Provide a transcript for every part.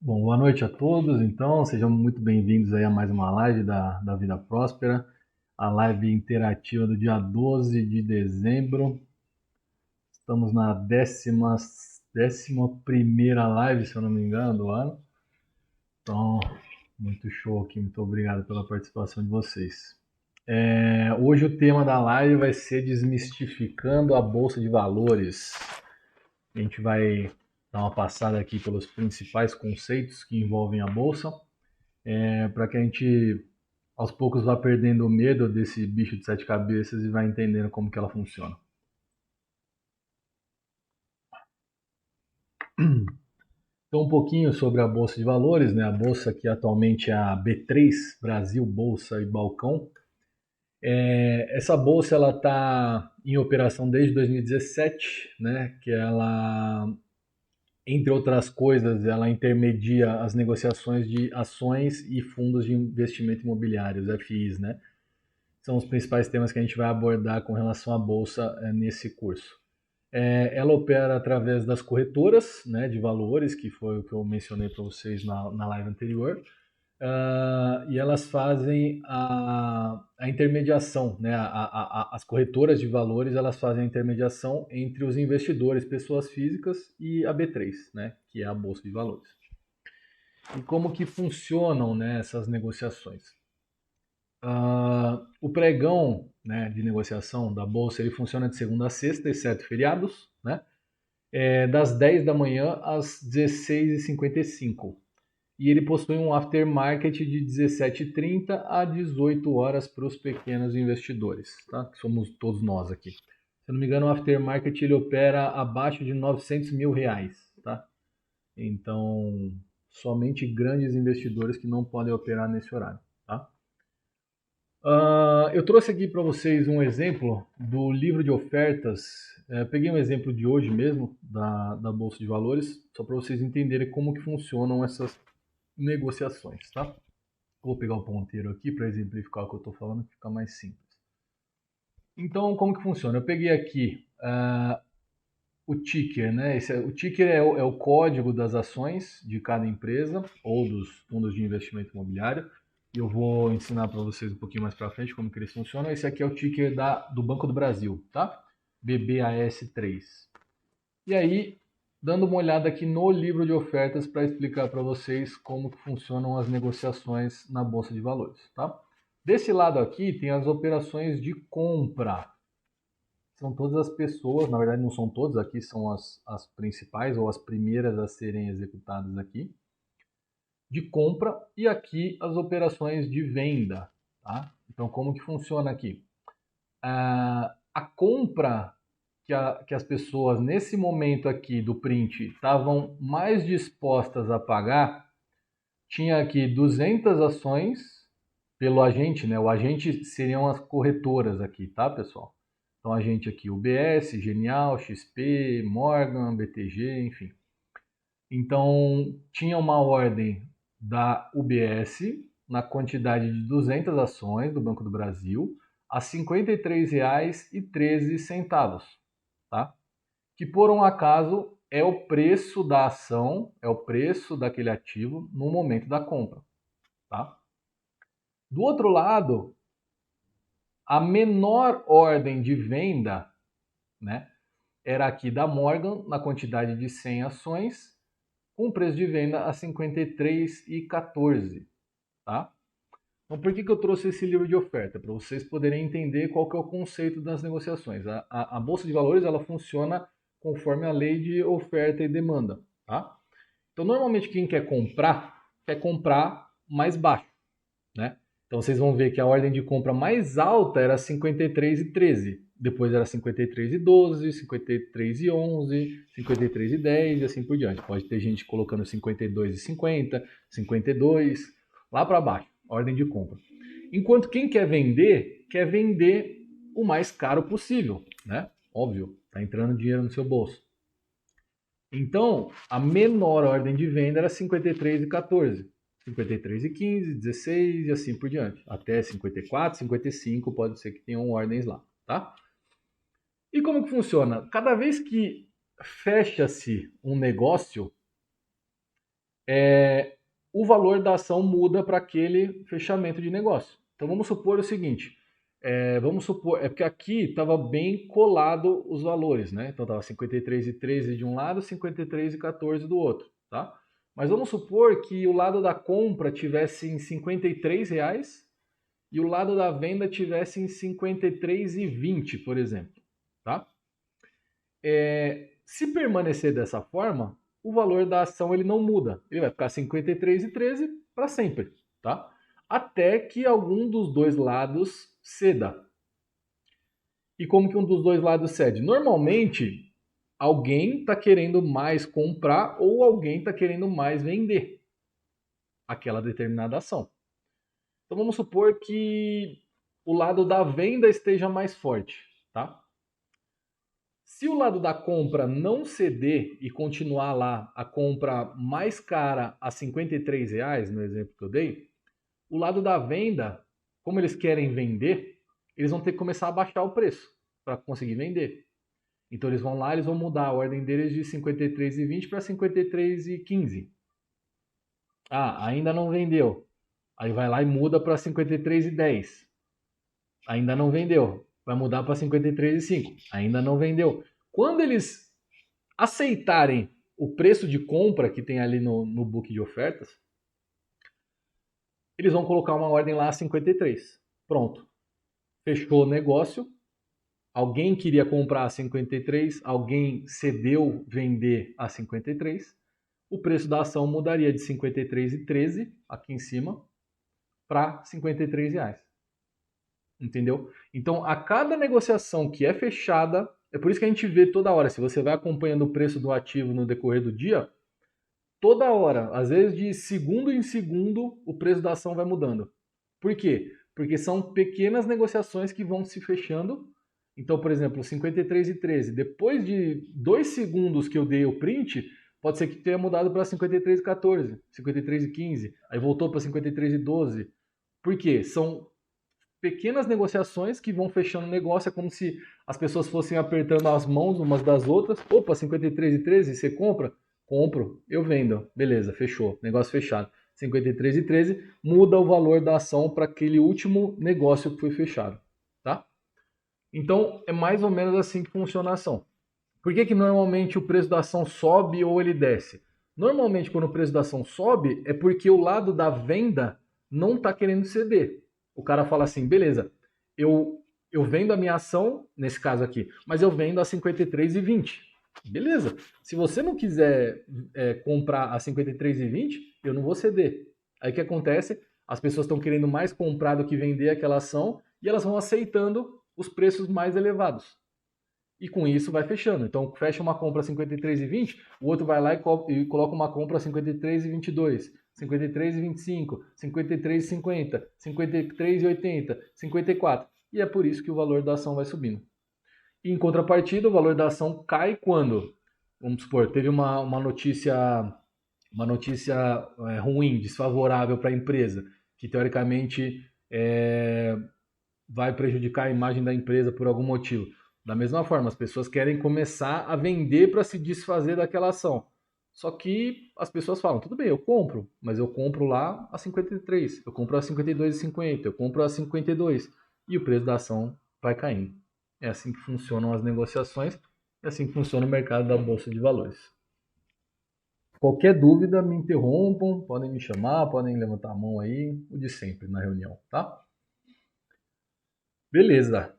Bom, boa noite a todos. Então, sejam muito bem-vindos aí a mais uma live da Vida Próspera, a live interativa do dia 12 de dezembro. Estamos na décima primeira live, se eu não me engano, do ano. Então, muito show aqui. Muito obrigado pela participação de vocês. Hoje o tema da live vai ser desmistificando a Bolsa de Valores. A gente vai dar uma passada aqui pelos principais conceitos que envolvem a Bolsa, para que a gente aos poucos vá perdendo o medo desse bicho de sete cabeças e vai entendendo como que ela funciona. Então, um pouquinho sobre a Bolsa de Valores, né? A Bolsa que atualmente é a B3, Brasil Bolsa e Balcão. Essa bolsa ela está em operação desde 2017, né? Que ela, entre outras coisas, ela intermedia as negociações de ações e fundos de investimento imobiliário, os FIs, né? São os principais temas que a gente vai abordar com relação à bolsa nesse curso. Ela opera através das corretoras, né, de valores, que foi o que eu mencionei para vocês na live anterior, e elas fazem a intermediação, né, as corretoras de valores elas fazem a intermediação entre os investidores, pessoas físicas, e a B3, né, que é a Bolsa de Valores. E como que funcionam, né, essas negociações? O pregão, né, de negociação da bolsa ele funciona de segunda a sexta, exceto feriados, né? Das 10 da manhã às 16h55. E ele possui um aftermarket de 17h30 a 18 horas para os pequenos investidores, tá? Que somos todos nós aqui. Se eu não me engano, o aftermarket ele opera abaixo de 900 mil reais, tá? Então, somente grandes investidores que não podem operar nesse horário, tá? Eu trouxe aqui para vocês um exemplo do livro de ofertas. Peguei um exemplo de hoje mesmo, da Bolsa de Valores, só para vocês entenderem como que funcionam essas negociações, tá? Vou pegar o ponteiro aqui para exemplificar o que eu estou falando, que fica mais simples. Então, como que funciona? Eu peguei aqui o ticker, né? O ticker é o código das ações de cada empresa ou dos fundos de investimento imobiliário. E eu vou ensinar para vocês um pouquinho mais para frente como que eles funcionam. Esse aqui é o ticker do Banco do Brasil, tá? BBAS3. E aí, dando uma olhada aqui no livro de ofertas para explicar para vocês como que funcionam as negociações na Bolsa de Valores, tá? Desse lado aqui tem as operações de compra. São todas as pessoas, na verdade não são todas, aqui são as principais ou as primeiras a serem executadas aqui, de compra, e aqui as operações de venda, tá? Então como que funciona aqui? A compra que as pessoas nesse momento aqui do print estavam mais dispostas a pagar, tinha aqui 200 ações pelo agente, né? O agente seriam as corretoras aqui, tá, pessoal? Então, agente aqui, UBS, Genial, XP, Morgan, BTG, enfim. Então, tinha uma ordem da UBS na quantidade de 200 ações do Banco do Brasil a R$ 53,13, tá? Que por um acaso é o preço da ação, é o preço daquele ativo no momento da compra, tá? Do outro lado, a menor ordem de venda, né, era aqui da Morgan na quantidade de 100 ações, com preço de venda a 53,14, tá? Então, por que eu trouxe esse livro de oferta? Para vocês poderem entender qual que é o conceito das negociações. A Bolsa de Valores ela funciona conforme a lei de oferta e demanda, tá? Então, normalmente quem quer comprar mais baixo, né? Então, vocês vão ver que a ordem de compra mais alta era 53,13. Depois era 53,12, 53,11, 53,10 e assim por diante. Pode ter gente colocando 52,50, 52, lá para baixo, ordem de compra. Enquanto quer vender o mais caro possível, né? Óbvio, tá entrando dinheiro no seu bolso. Então, a menor ordem de venda era 53,14. 53,15, 16 e assim por diante. Até 54, 55 pode ser que tenham ordens lá, tá? E como que funciona? Cada vez que fecha-se um negócio, o valor da ação muda para aquele fechamento de negócio. Então vamos supor o seguinte, porque aqui estava bem colado os valores, né? Então estava 53,13 de um lado, 53,14 do outro, tá? Mas vamos supor que o lado da compra tivesse em R$ 53 e o lado da venda tivesse em 53,20, por exemplo, tá? Se permanecer dessa forma, o valor da ação ele não muda. Ele vai ficar 53,13 para sempre, tá? Até que algum dos dois lados ceda. E como que um dos dois lados cede? Normalmente, alguém está querendo mais comprar ou alguém está querendo mais vender aquela determinada ação. Então vamos supor que o lado da venda esteja mais forte, tá? Se o lado da compra não ceder e continuar lá a compra mais cara a R$ 53, no exemplo que eu dei, o lado da venda, como eles querem vender, eles vão ter que começar a baixar o preço para conseguir vender. Então eles vão lá, eles vão mudar a ordem deles de 53,20 para 53,15. Ah, ainda não vendeu. Aí vai lá e muda para 53,10. Ainda não vendeu. Vai mudar para 53,5. Ainda não vendeu. Quando eles aceitarem o preço de compra que tem ali no book de ofertas, eles vão colocar uma ordem lá a 53. Pronto. Fechou o negócio. Alguém queria comprar a 53, alguém cedeu vender a 53. O preço da ação mudaria de 53,13 aqui em cima para R$ 53. Entendeu? Então, a cada negociação que é fechada, é por isso que a gente vê toda hora, se você vai acompanhando o preço do ativo no decorrer do dia, toda hora, às vezes de segundo em segundo, o preço da ação vai mudando. Por quê? Porque são pequenas negociações que vão se fechando. Então, por exemplo, 53,13, depois de 2 segundos que eu dei o print, pode ser que tenha mudado para 53,14, 53,15, aí voltou para 53,12. Por quê? São pequenas negociações que vão fechando o negócio, é como se as pessoas fossem apertando as mãos umas das outras. Opa, 53,13, você compra? Compro, eu vendo. Beleza, fechou, negócio fechado. 53,13 muda o valor da ação para aquele último negócio que foi fechado, tá? Então, é mais ou menos assim que funciona a ação. Por que normalmente o preço da ação sobe ou ele desce? Normalmente, quando o preço da ação sobe, é porque o lado da venda não está querendo ceder. O cara fala assim, beleza, eu vendo a minha ação, nesse caso aqui, mas eu vendo a 53,20. Beleza, se você não quiser comprar a 53,20, eu não vou ceder. Aí o que acontece? As pessoas estão querendo mais comprar do que vender aquela ação e elas vão aceitando os preços mais elevados. E com isso vai fechando. Então fecha uma compra a 53,20, o outro vai lá e coloca uma compra a 53,22, 53,25, 53,50, 53,80, 54. E é por isso que o valor da ação vai subindo. E em contrapartida, o valor da ação cai quando, vamos supor, teve uma notícia ruim, desfavorável para a empresa, que teoricamente vai prejudicar a imagem da empresa por algum motivo. Da mesma forma, as pessoas querem começar a vender para se desfazer daquela ação. Só que as pessoas falam, tudo bem, eu compro, mas eu compro lá a 53, eu compro a 52,50, eu compro a 52 e o preço da ação vai caindo. É assim que funcionam as negociações, é assim que funciona o mercado da bolsa de valores. Qualquer dúvida, me interrompam, podem me chamar, podem levantar a mão aí, o de sempre na reunião, tá? Beleza.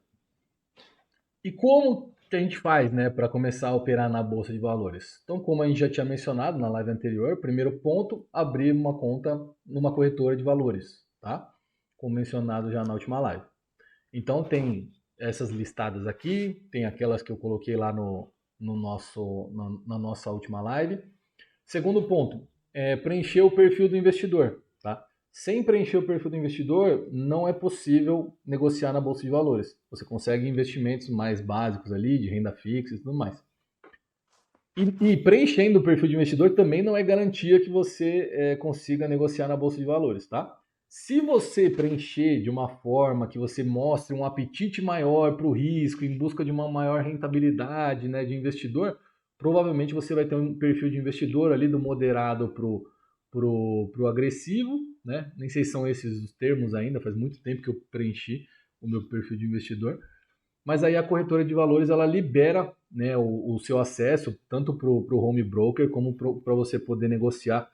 E como que a gente faz, né, para começar a operar na bolsa de valores? Então, como a gente já tinha mencionado na live anterior, primeiro ponto, abrir uma conta numa corretora de valores, tá? Como mencionado já na última live. Então, tem essas listadas aqui, tem aquelas que eu coloquei lá na nossa última live. Segundo ponto, preencher o perfil do investidor, tá? Sem preencher o perfil do investidor, não é possível negociar na bolsa de valores. Você consegue investimentos mais básicos ali, de renda fixa e tudo mais. E preenchendo o perfil de investidor também não é garantia que você consiga negociar na bolsa de valores, tá? Se você preencher de uma forma que você mostre um apetite maior para o risco, em busca de uma maior rentabilidade, né, de investidor, provavelmente você vai ter um perfil de investidor ali do moderado pro agressivo, né? Nem sei se são esses os termos ainda, faz muito tempo que eu preenchi o meu perfil de investidor. Mas aí a corretora de valores ela libera, né, o seu acesso tanto para o home broker como para você poder negociar,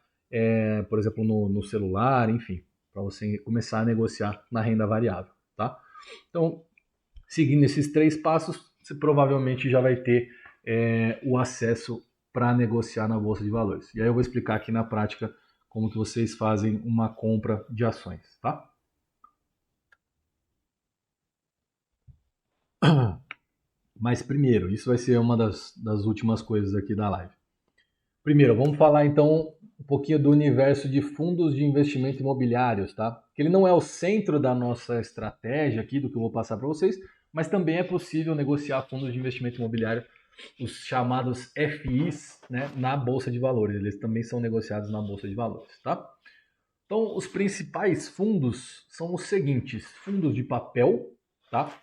por exemplo, no celular, enfim, para você começar a negociar na renda variável, tá? Então, seguindo esses três passos, você provavelmente já vai ter o acesso para negociar na bolsa de valores. E aí eu vou explicar aqui na prática como que vocês fazem uma compra de ações, tá? Mas primeiro, isso vai ser uma das últimas coisas aqui da live. Primeiro, vamos falar então um pouquinho do universo de fundos de investimento imobiliários, tá? Que ele não é o centro da nossa estratégia aqui, do que eu vou passar para vocês, mas também é possível negociar fundos de investimento imobiliário, os chamados FIs, né, na Bolsa de Valores. Eles também são negociados na Bolsa de Valores, tá? Então, os principais fundos são os seguintes: fundos de papel, tá?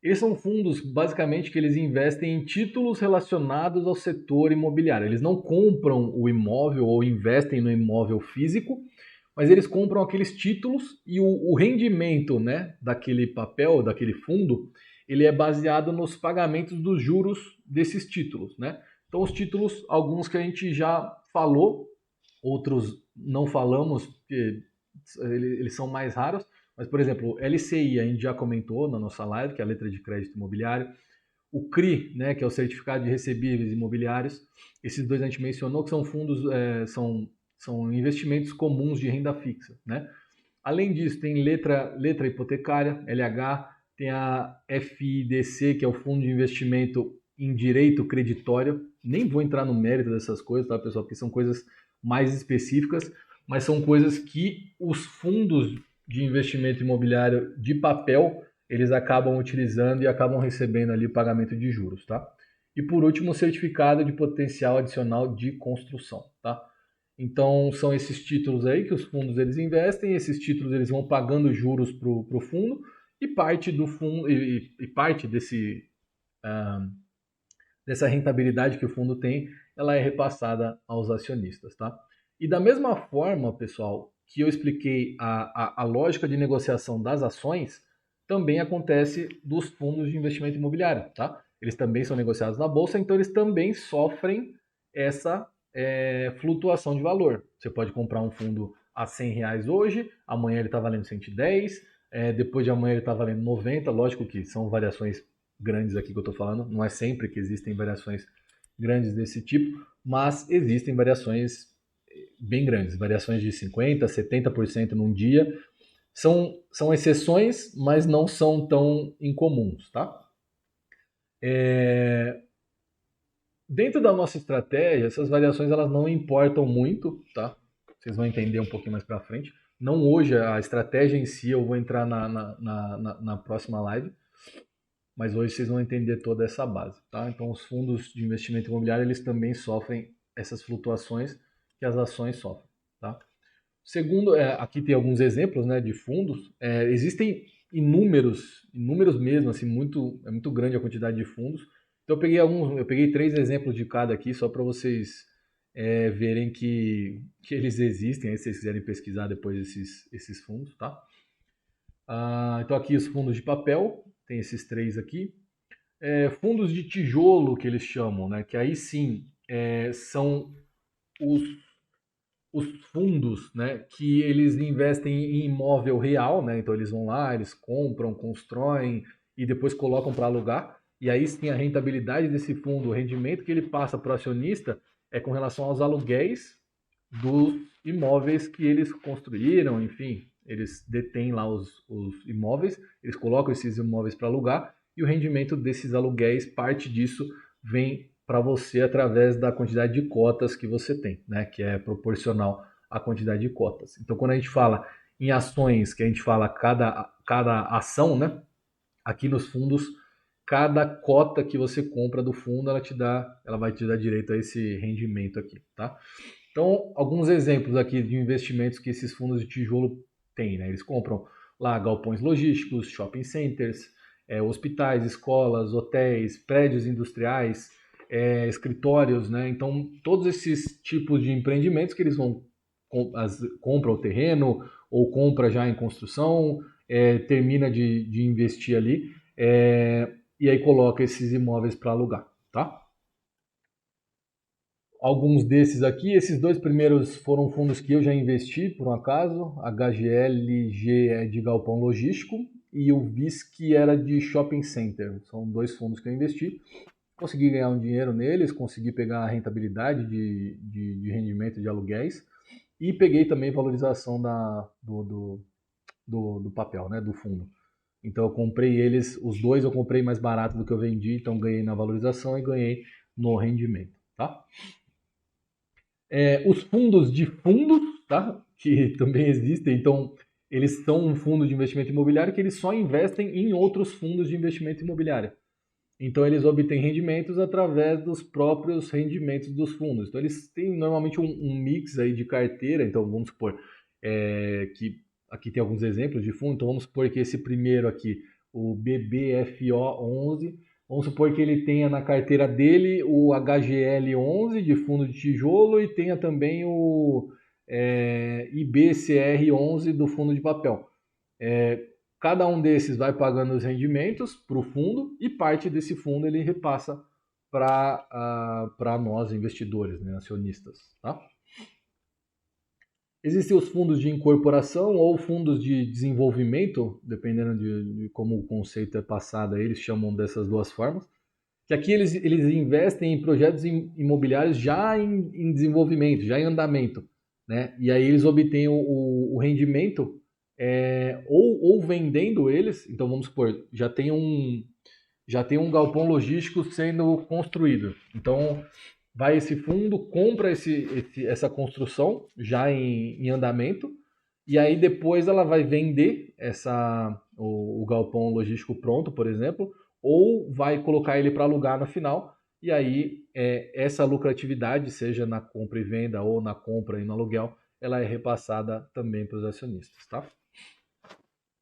Eles são fundos, basicamente, que eles investem em títulos relacionados ao setor imobiliário. Eles não compram o imóvel ou investem no imóvel físico, mas eles compram aqueles títulos e o rendimento, né, daquele papel, daquele fundo, ele é baseado nos pagamentos dos juros desses títulos, né? Então, os títulos, alguns que a gente já falou, outros não falamos, porque eles são mais raros, mas, por exemplo, LCI, a gente já comentou na nossa live, que é a letra de crédito imobiliário. O CRI, né, que é o certificado de recebíveis imobiliários. Esses dois a gente mencionou que são fundos, são investimentos comuns de renda fixa, né? Além disso, tem letra hipotecária, LH, tem a FIDC, que é o Fundo de Investimento em Direito Creditório. Nem vou entrar no mérito dessas coisas, tá, pessoal? Porque são coisas mais específicas, mas são coisas que os fundos de investimento imobiliário de papel eles acabam utilizando e acabam recebendo ali o pagamento de juros, tá? E por último, o certificado de potencial adicional de construção, tá? Então são esses títulos aí que os fundos eles investem, esses títulos eles vão pagando juros para o fundo e parte do fundo e parte dessa rentabilidade que o fundo tem, ela é repassada aos acionistas, tá? E da mesma forma, pessoal, que eu expliquei a lógica de negociação das ações, também acontece dos fundos de investimento imobiliário, tá? Eles também são negociados na bolsa, então eles também sofrem essa flutuação de valor. Você pode comprar um fundo a R$ 100 hoje, amanhã ele está valendo 110, depois de amanhã ele está valendo 90, lógico que são variações grandes aqui que eu estou falando, não é sempre que existem variações grandes desse tipo, mas existem variações bem grandes, variações de 50%, 70% num dia. São exceções, mas não são tão incomuns, tá? Dentro da nossa estratégia, essas variações elas não importam muito, tá? Vocês vão entender um pouquinho mais para frente. Não hoje, a estratégia em si eu vou entrar na próxima live, mas hoje vocês vão entender toda essa base, tá? Então, os fundos de investimento imobiliário, eles também sofrem essas flutuações que as ações sofrem, tá? Segundo, aqui tem alguns exemplos, né, de fundos. Existem inúmeros mesmo, assim, é muito grande a quantidade de fundos. Então, eu peguei 3 exemplos de cada aqui, só para vocês verem que eles existem, aí se vocês quiserem pesquisar depois esses fundos, tá? Então, aqui os fundos de papel, tem esses 3 aqui. Fundos de tijolo, que eles chamam, né? Que aí sim são os, os fundos, né? Que eles investem em imóvel real, né? Então eles vão lá, eles compram, constroem e depois colocam para alugar. E aí sim a rentabilidade desse fundo, o rendimento que ele passa para o acionista é com relação aos aluguéis dos imóveis que eles construíram, enfim, eles detêm lá os imóveis, eles colocam esses imóveis para alugar e o rendimento desses aluguéis, parte disso vem para você através da quantidade de cotas que você tem, né, que é proporcional à quantidade de cotas. Então, quando a gente fala em ações, que a gente fala cada ação, né, aqui nos fundos, cada cota que você compra do fundo, ela vai te dar direito a esse rendimento aqui, tá? Então, alguns exemplos aqui de investimentos que esses fundos de tijolo têm, né? Eles compram lá galpões logísticos, shopping centers, hospitais, escolas, hotéis, prédios industriais, escritórios, né? Então, todos esses tipos de empreendimentos que eles vão compra o terreno ou compra já em construção, termina de investir ali, e aí coloca esses imóveis para alugar, tá? Alguns desses aqui, esses dois primeiros foram fundos que eu já investi, por um acaso. HGLG é de galpão logístico e o VISC era de shopping center. São dois fundos que eu investi. Consegui ganhar um dinheiro neles, consegui pegar a rentabilidade de rendimento de aluguéis e peguei também valorização do papel, né, do fundo. Então eu comprei eles, os dois eu comprei mais barato do que eu vendi, então ganhei na valorização e ganhei no rendimento, tá? Os fundos de fundos, tá? Que também existem, então eles são um fundo de investimento imobiliário que eles só investem em outros fundos de investimento imobiliário. Então eles obtêm rendimentos através dos próprios rendimentos dos fundos. Então eles têm normalmente um mix aí de carteira. Então vamos supor que aqui tem alguns exemplos de fundo. Então vamos supor que esse primeiro aqui, o BBFO11, vamos supor que ele tenha na carteira dele o HGL11 de fundo de tijolo e tenha também o IBCR11 do fundo de papel. Cada um desses vai pagando os rendimentos para o fundo e parte desse fundo ele repassa para nós investidores, né, acionistas. Tá? Existem os fundos de incorporação ou fundos de desenvolvimento, dependendo de como o conceito é passado, eles chamam dessas duas formas, que aqui eles investem em projetos imobiliários já em desenvolvimento, já em andamento. Né? E aí eles obtêm o rendimento ou vendendo eles. Então vamos supor, já tem um galpão logístico sendo construído. Então vai esse fundo, compra essa construção já em andamento, e aí depois ela vai vender o galpão logístico pronto, por exemplo, ou vai colocar ele para alugar no final, e aí essa lucratividade, seja na compra e venda ou na compra e no aluguel, ela é repassada também para os acionistas, tá?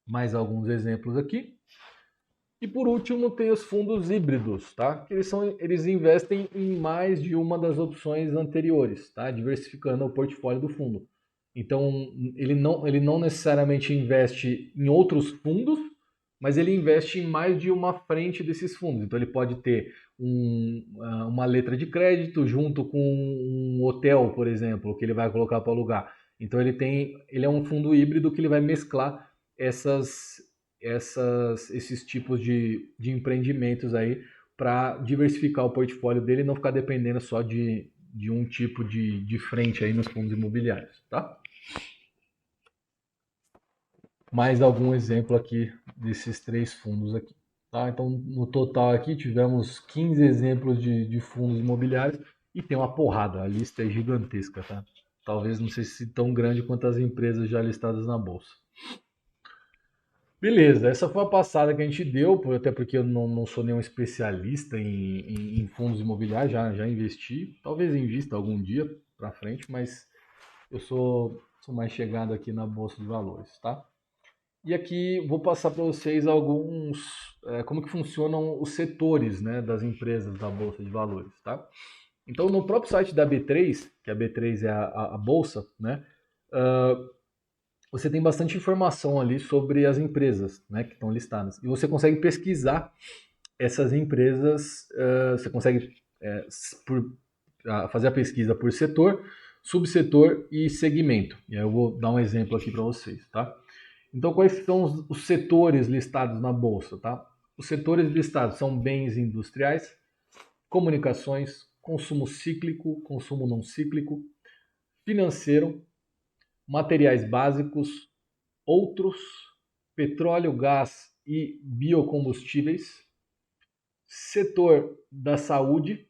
Mais alguns exemplos aqui. E por último tem os fundos híbridos, tá? Que eles investem em mais de uma das opções anteriores, tá? Diversificando o portfólio do fundo. Então ele não necessariamente investe em outros fundos, mas ele investe em mais de uma frente desses fundos. Então ele pode ter uma letra de crédito junto com um hotel, por exemplo, que ele vai colocar para alugar. Então ele é um fundo híbrido que ele vai mesclar esses tipos de empreendimentos aí para diversificar o portfólio dele e não ficar dependendo só de um tipo de frente aí nos fundos imobiliários, tá? Mais algum exemplo aqui desses três fundos aqui. Tá? Então, no total aqui tivemos 15 exemplos de fundos imobiliários e tem uma porrada, a lista é gigantesca, tá? Talvez não sei se tão grande quanto as empresas já listadas na bolsa. Beleza, essa foi a passada que a gente deu, até porque eu não sou nenhum especialista em fundos imobiliários, já investi, talvez invista algum dia para frente, mas eu sou mais chegado aqui na Bolsa de Valores, tá? E aqui vou passar para vocês como que funcionam os setores, né, das empresas da Bolsa de Valores, tá? Então, no próprio site da B3, que a B3 é a bolsa, né, você tem bastante informação ali sobre as empresas, né, que estão listadas. E você consegue pesquisar essas empresas, você consegue fazer a pesquisa por setor, subsetor e segmento. E aí eu vou dar um exemplo aqui para vocês, tá? Então, quais são os setores listados na bolsa, tá? Os setores listados são bens industriais, comunicações, consumo cíclico, consumo não cíclico, financeiro, materiais básicos, outros, petróleo, gás e biocombustíveis, setor da saúde,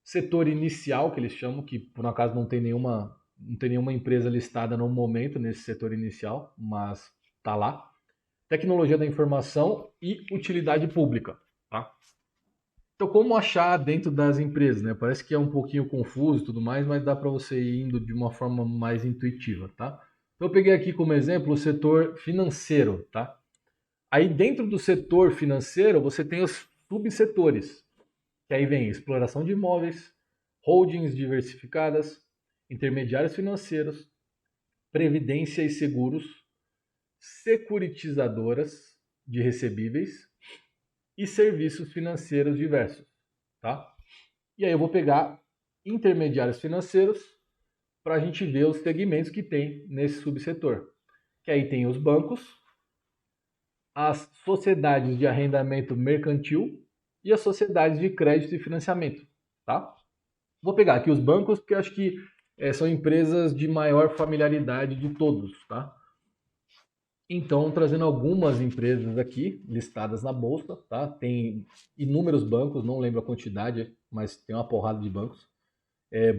setor inicial, que eles chamam, que por um acaso não tem nenhuma empresa listada no momento nesse setor inicial, mas está lá. Tecnologia da informação e utilidade pública. Tá? Então, como achar dentro das empresas? Né? Parece que é um pouquinho confuso e tudo mais, mas dá para você ir indo de uma forma mais intuitiva. Tá? Então, eu peguei aqui como exemplo o setor financeiro. Tá? Aí, dentro do setor financeiro, você tem os subsetores, que aí vem exploração de imóveis, holdings diversificadas, intermediários financeiros, previdência e seguros, securitizadoras de recebíveis e serviços financeiros diversos, tá? E aí eu vou pegar intermediários financeiros para a gente ver os segmentos que tem nesse subsetor. Que aí tem os bancos, as sociedades de arrendamento mercantil e as sociedades de crédito e financiamento, tá? Vou pegar aqui os bancos porque eu acho que são empresas de maior familiaridade de todos, tá? Então, trazendo algumas empresas aqui listadas na bolsa, tá? Tem inúmeros bancos, não lembro a quantidade, mas tem uma porrada de bancos.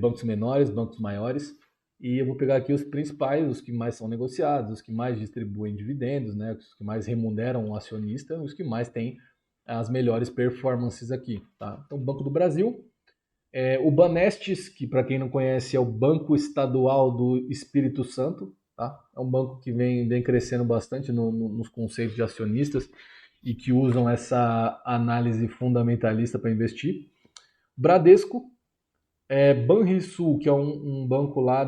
Bancos menores, bancos maiores. E eu vou pegar aqui os principais, os que mais são negociados, os que mais distribuem dividendos, né? Os que mais remuneram o acionista, os que mais têm as melhores performances aqui, tá? Então, Banco do Brasil, o Banestes, que para quem não conhece é o Banco Estadual do Espírito Santo, tá? É um banco que vem crescendo bastante nos conceitos de acionistas e que usam essa análise fundamentalista para investir. Bradesco, Banrisul, que é um banco lá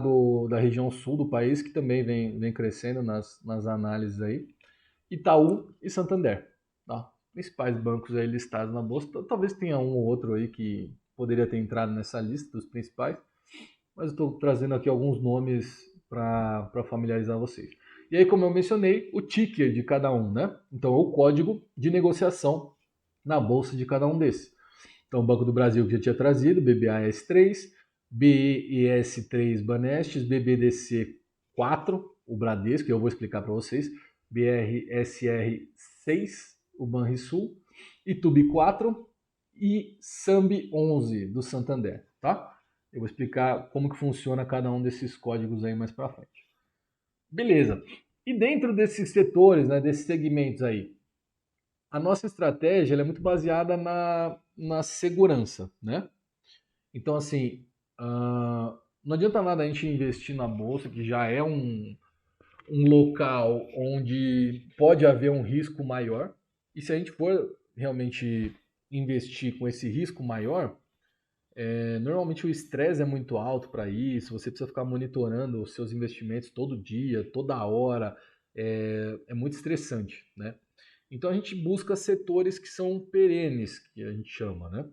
da região sul do país, que também vem crescendo nas análises aí. Itaú e Santander, tá? Principais bancos aí listados na bolsa. Talvez tenha um ou outro aí que poderia ter entrado nessa lista dos principais, mas eu estou trazendo aqui alguns nomes para familiarizar vocês. E aí, como eu mencionei, o ticker de cada um, né? Então, é o código de negociação na bolsa de cada um desses. Então, o Banco do Brasil que já tinha trazido, BBAS3, BES3 Banestes, BBDC 4, o Bradesco, que eu vou explicar para vocês, BRSR6, o Banrisul, Itubi 4 e Sambi 11 do Santander, tá? Eu vou explicar como que funciona cada um desses códigos aí mais para frente. Beleza. E dentro desses setores, né, desses segmentos aí, a nossa estratégia ela é muito baseada na segurança, né? Então, assim, não adianta nada a gente investir na bolsa, que já é um local onde pode haver um risco maior. E se a gente for realmente investir com esse risco maior, normalmente o estresse é muito alto para isso, você precisa ficar monitorando os seus investimentos todo dia, toda hora, é muito estressante, né? Então a gente busca setores que são perenes, que a gente chama, né?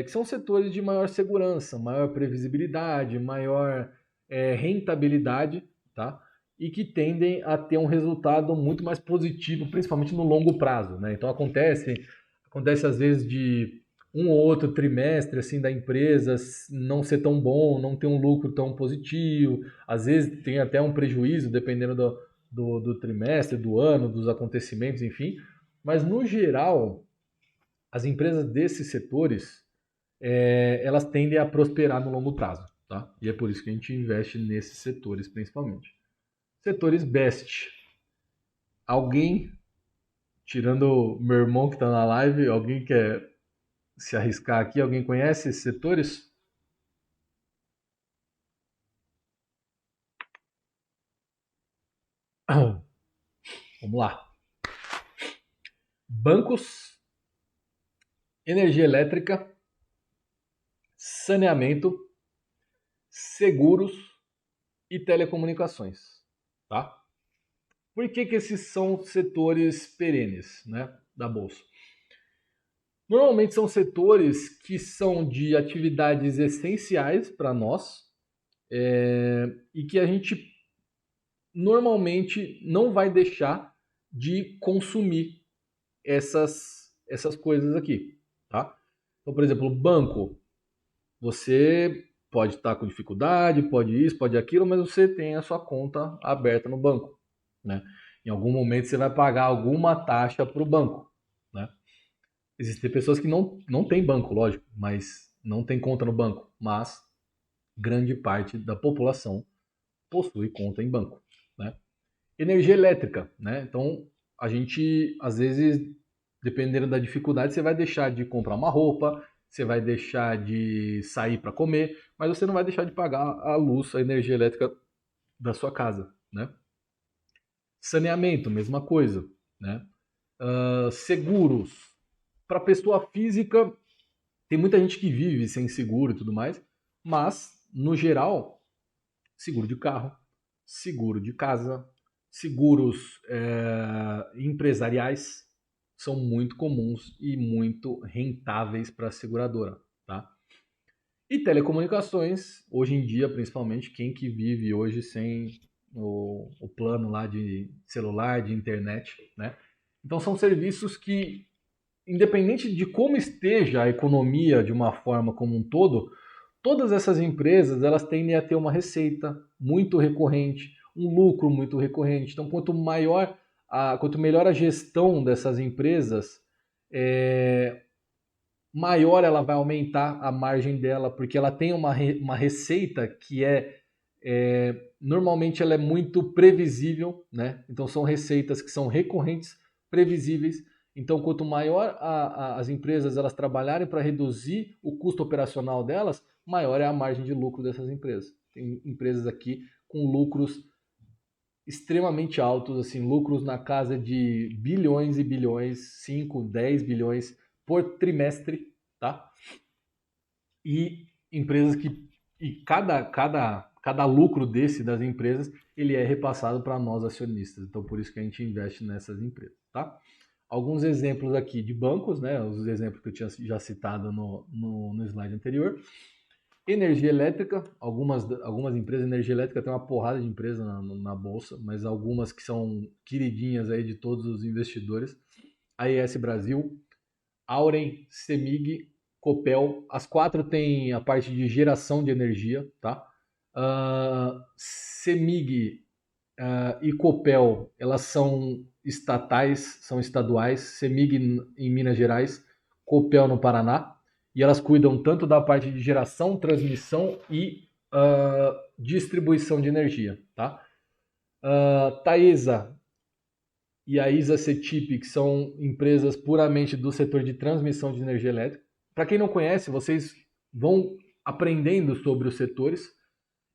Que são setores de maior segurança, maior previsibilidade, maior rentabilidade, tá? E que tendem a ter um resultado muito mais positivo, principalmente no longo prazo, né? Então acontece às vezes de um ou outro trimestre assim da empresa não ser tão bom, não ter um lucro tão positivo, às vezes tem até um prejuízo dependendo do trimestre, do ano, dos acontecimentos, enfim. Mas no geral, as empresas desses setores elas tendem a prosperar no longo prazo, tá? E é por isso que a gente investe nesses setores principalmente. Setores best. Alguém, tirando meu irmão que está na live, alguém quer se arriscar aqui? Alguém conhece esses setores? Vamos lá. Bancos, energia elétrica, saneamento, seguros e telecomunicações, tá? Por que esses são setores perenes, né, da bolsa? Normalmente são setores que são de atividades essenciais para nós e que a gente normalmente não vai deixar de consumir essas coisas aqui, tá? Então, por exemplo, banco, você pode estar com dificuldade, pode isso, pode aquilo, mas você tem a sua conta aberta no banco, né? Em algum momento você vai pagar alguma taxa para o banco, né? Existem pessoas que não têm banco, lógico, mas não tem conta no banco, mas grande parte da população possui conta em banco, né? Energia elétrica, né? Então, a gente, às vezes, dependendo da dificuldade, você vai deixar de comprar uma roupa, você vai deixar de sair para comer, mas você não vai deixar de pagar a luz, a energia elétrica da sua casa, né? Saneamento, mesma coisa, né? Seguros. Para pessoa física, tem muita gente que vive sem seguro e tudo mais, mas, no geral, seguro de carro, seguro de casa, seguros empresariais são muito comuns e muito rentáveis para a seguradora, tá? E telecomunicações, hoje em dia, principalmente, quem que vive hoje sem o plano lá de celular, de internet, né? Então são serviços que, independente de como esteja a economia de uma forma como um todo, todas essas empresas elas tendem a ter uma receita muito recorrente, um lucro muito recorrente. Então, quanto melhor a gestão dessas empresas, maior ela vai aumentar a margem dela, porque ela tem uma receita que normalmente ela é muito previsível, né? Então são receitas que são recorrentes, previsíveis. Então quanto maior as empresas elas trabalharem para reduzir o custo operacional delas, maior é a margem de lucro dessas empresas. Tem empresas aqui com lucros extremamente altos, assim, lucros na casa de bilhões e bilhões, 5, 10 bilhões por trimestre, tá? E empresas que cada lucro das empresas, ele é repassado para nós acionistas. Então por isso que a gente investe nessas empresas, tá? Alguns exemplos aqui de bancos, né? Os exemplos que eu tinha já citado no slide anterior. Energia elétrica, algumas empresas de energia elétrica tem uma porrada de empresas na bolsa, mas algumas que são queridinhas aí de todos os investidores. A AES Brasil, Auren, Cemig, Copel, as quatro têm a parte de geração de energia, tá? Cemig e Copel, elas são estatais, são estaduais, Cemig em Minas Gerais, Copel no Paraná, e elas cuidam tanto da parte de geração, transmissão e distribuição de energia, tá? Taesa e a ISA CETIP, que são empresas puramente do setor de transmissão de energia elétrica. Para quem não conhece, vocês vão aprendendo sobre os setores.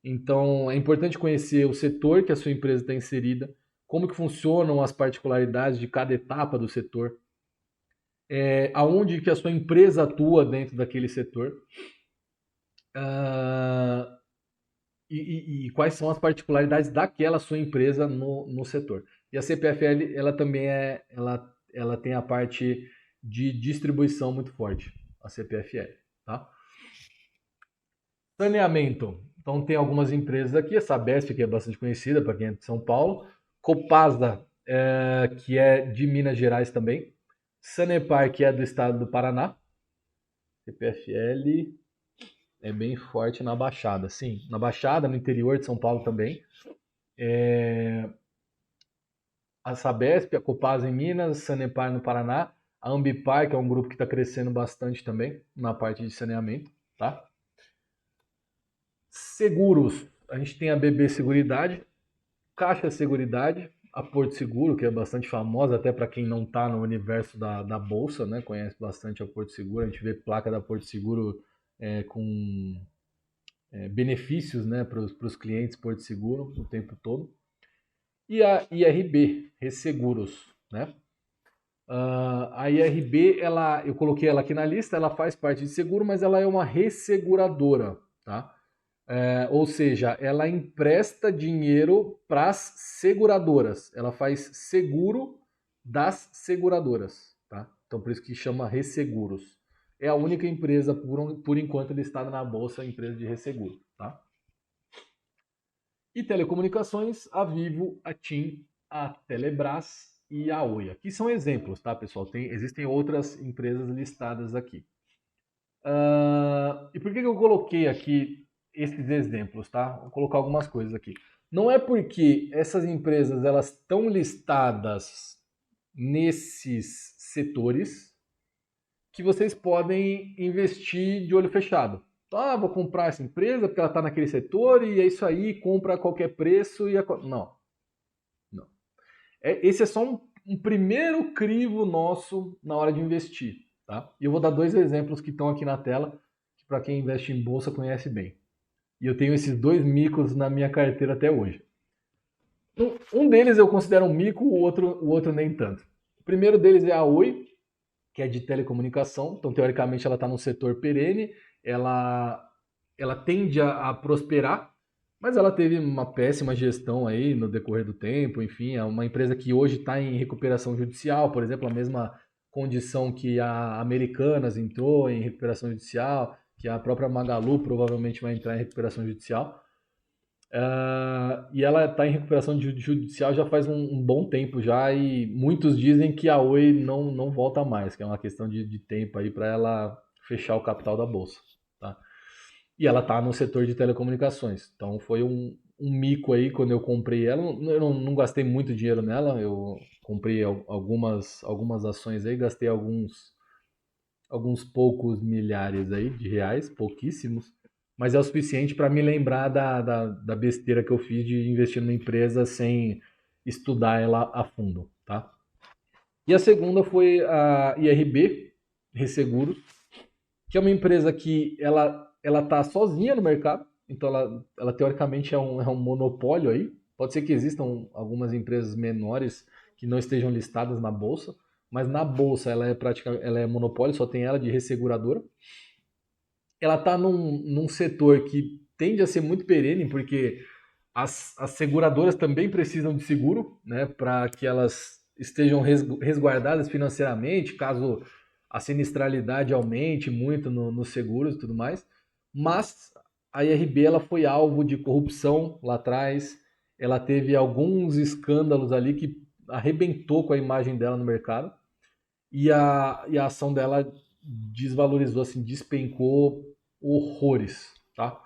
Então, é importante conhecer o setor que a sua empresa está inserida, como que funcionam as particularidades de cada etapa do setor, aonde que a sua empresa atua dentro daquele setor, e quais são as particularidades daquela sua empresa no setor. E a CPFL, ela também ela tem a parte de distribuição muito forte, a CPFL, tá? Saneamento. Então tem algumas empresas aqui, a Sabesp, que é bastante conhecida para quem é de São Paulo, Copasa, que é de Minas Gerais também, Sanepar, que é do estado do Paraná, CPFL é bem forte na Baixada, sim, na Baixada, no interior de São Paulo também. A Sabesp, a Copasa em Minas, Sanepar no Paraná, a Ambipar, que é um grupo que está crescendo bastante também na parte de saneamento, tá? Seguros, a gente tem a BB Seguridade, Caixa Seguridade, a Porto Seguro, que é bastante famosa até para quem não está no universo da bolsa, né? Conhece bastante a Porto Seguro, a gente vê placa da Porto Seguro com benefícios, né, para os clientes Porto Seguro o tempo todo. E a IRB, Resseguros, né? A IRB, eu coloquei ela aqui na lista, ela faz parte de seguro, mas ela é uma resseguradora, tá? Ou seja, ela empresta dinheiro para as seguradoras. Ela faz seguro das seguradoras, tá? Então por isso que chama Resseguros. É a única empresa, por enquanto, listada na bolsa, empresa de resseguro, tá? E telecomunicações, a Vivo, a TIM, a Telebrás e a Oi. Aqui são exemplos, tá, pessoal? Existem outras empresas listadas aqui. E por que eu coloquei aqui esses exemplos, tá? Vou colocar algumas coisas aqui. Não é porque essas empresas elas estão listadas nesses setores que vocês podem investir de olho fechado. Vou comprar essa empresa porque ela está naquele setor e é isso aí, compra a qualquer preço e não. Esse é só um primeiro crivo nosso na hora de investir, tá? E eu vou dar dois exemplos que estão aqui na tela, que para quem investe em bolsa conhece bem. E eu tenho esses dois micos na minha carteira até hoje. Um deles eu considero um mico, o outro nem tanto. O primeiro deles é a Oi, que é de telecomunicação. Então, teoricamente, ela está no setor perene, ela tende a prosperar, Mas ela teve uma péssima gestão aí no decorrer do tempo, enfim, é uma empresa que hoje está em recuperação judicial, por exemplo, a mesma condição que a Americanas entrou em recuperação judicial, que a própria Magalu provavelmente vai entrar em recuperação judicial. E ela está em recuperação judicial já faz um bom tempo já, e muitos dizem que a Oi não volta mais, que é uma questão de tempo aí para ela fechar o capital da bolsa, tá? E ela está no setor de telecomunicações. Então foi um mico aí quando eu comprei ela. Eu não gastei muito dinheiro nela. Eu comprei algumas ações aí, gastei alguns poucos milhares aí de reais, pouquíssimos. Mas é o suficiente para me lembrar da besteira que eu fiz de investir numa empresa sem estudar ela a fundo, tá? E a segunda foi a IRB Resseguros, que é uma empresa que ela tá sozinha no mercado, então ela teoricamente é um monopólio aí. Pode ser que existam algumas empresas menores que não estejam listadas na bolsa, mas na bolsa ela é monopólio, só tem ela de resseguradora. Ela está num setor que tende a ser muito perene, porque as seguradoras também precisam de seguro, né, para que elas estejam resguardadas financeiramente, caso a sinistralidade aumente muito nos seguros e tudo mais. Mas a IRB ela foi alvo de corrupção lá atrás, ela teve alguns escândalos ali que arrebentou com a imagem dela no mercado, e a ação dela desvalorizou, assim, despencou horrores, tá?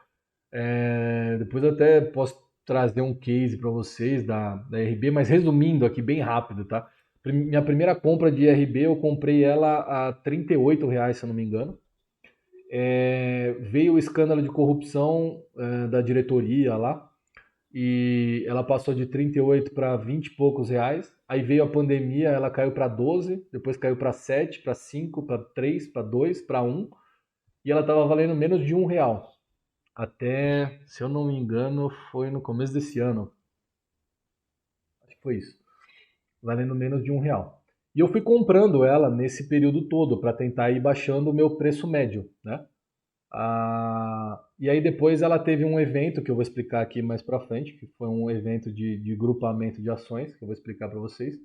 Depois eu até posso trazer um case para vocês da RB, mas resumindo aqui bem rápido, tá? Minha primeira compra de RB eu comprei ela a R$ 38, se eu não me engano. Veio o escândalo de corrupção da diretoria lá, e ela passou de 38 para 20 e poucos reais. Aí veio a pandemia, ela caiu para 12, depois caiu para 7, para 5, para 3, para 2, para 1, e ela estava valendo menos de R$ 1. Até, se eu não me engano, foi no começo desse ano. Acho que foi isso. Valendo menos de R$ 1. E eu fui comprando ela nesse período todo para tentar ir baixando o meu preço médio, né? E aí depois ela teve um evento que eu vou explicar aqui mais para frente, que foi um evento de grupamento de ações, que eu vou explicar para vocês.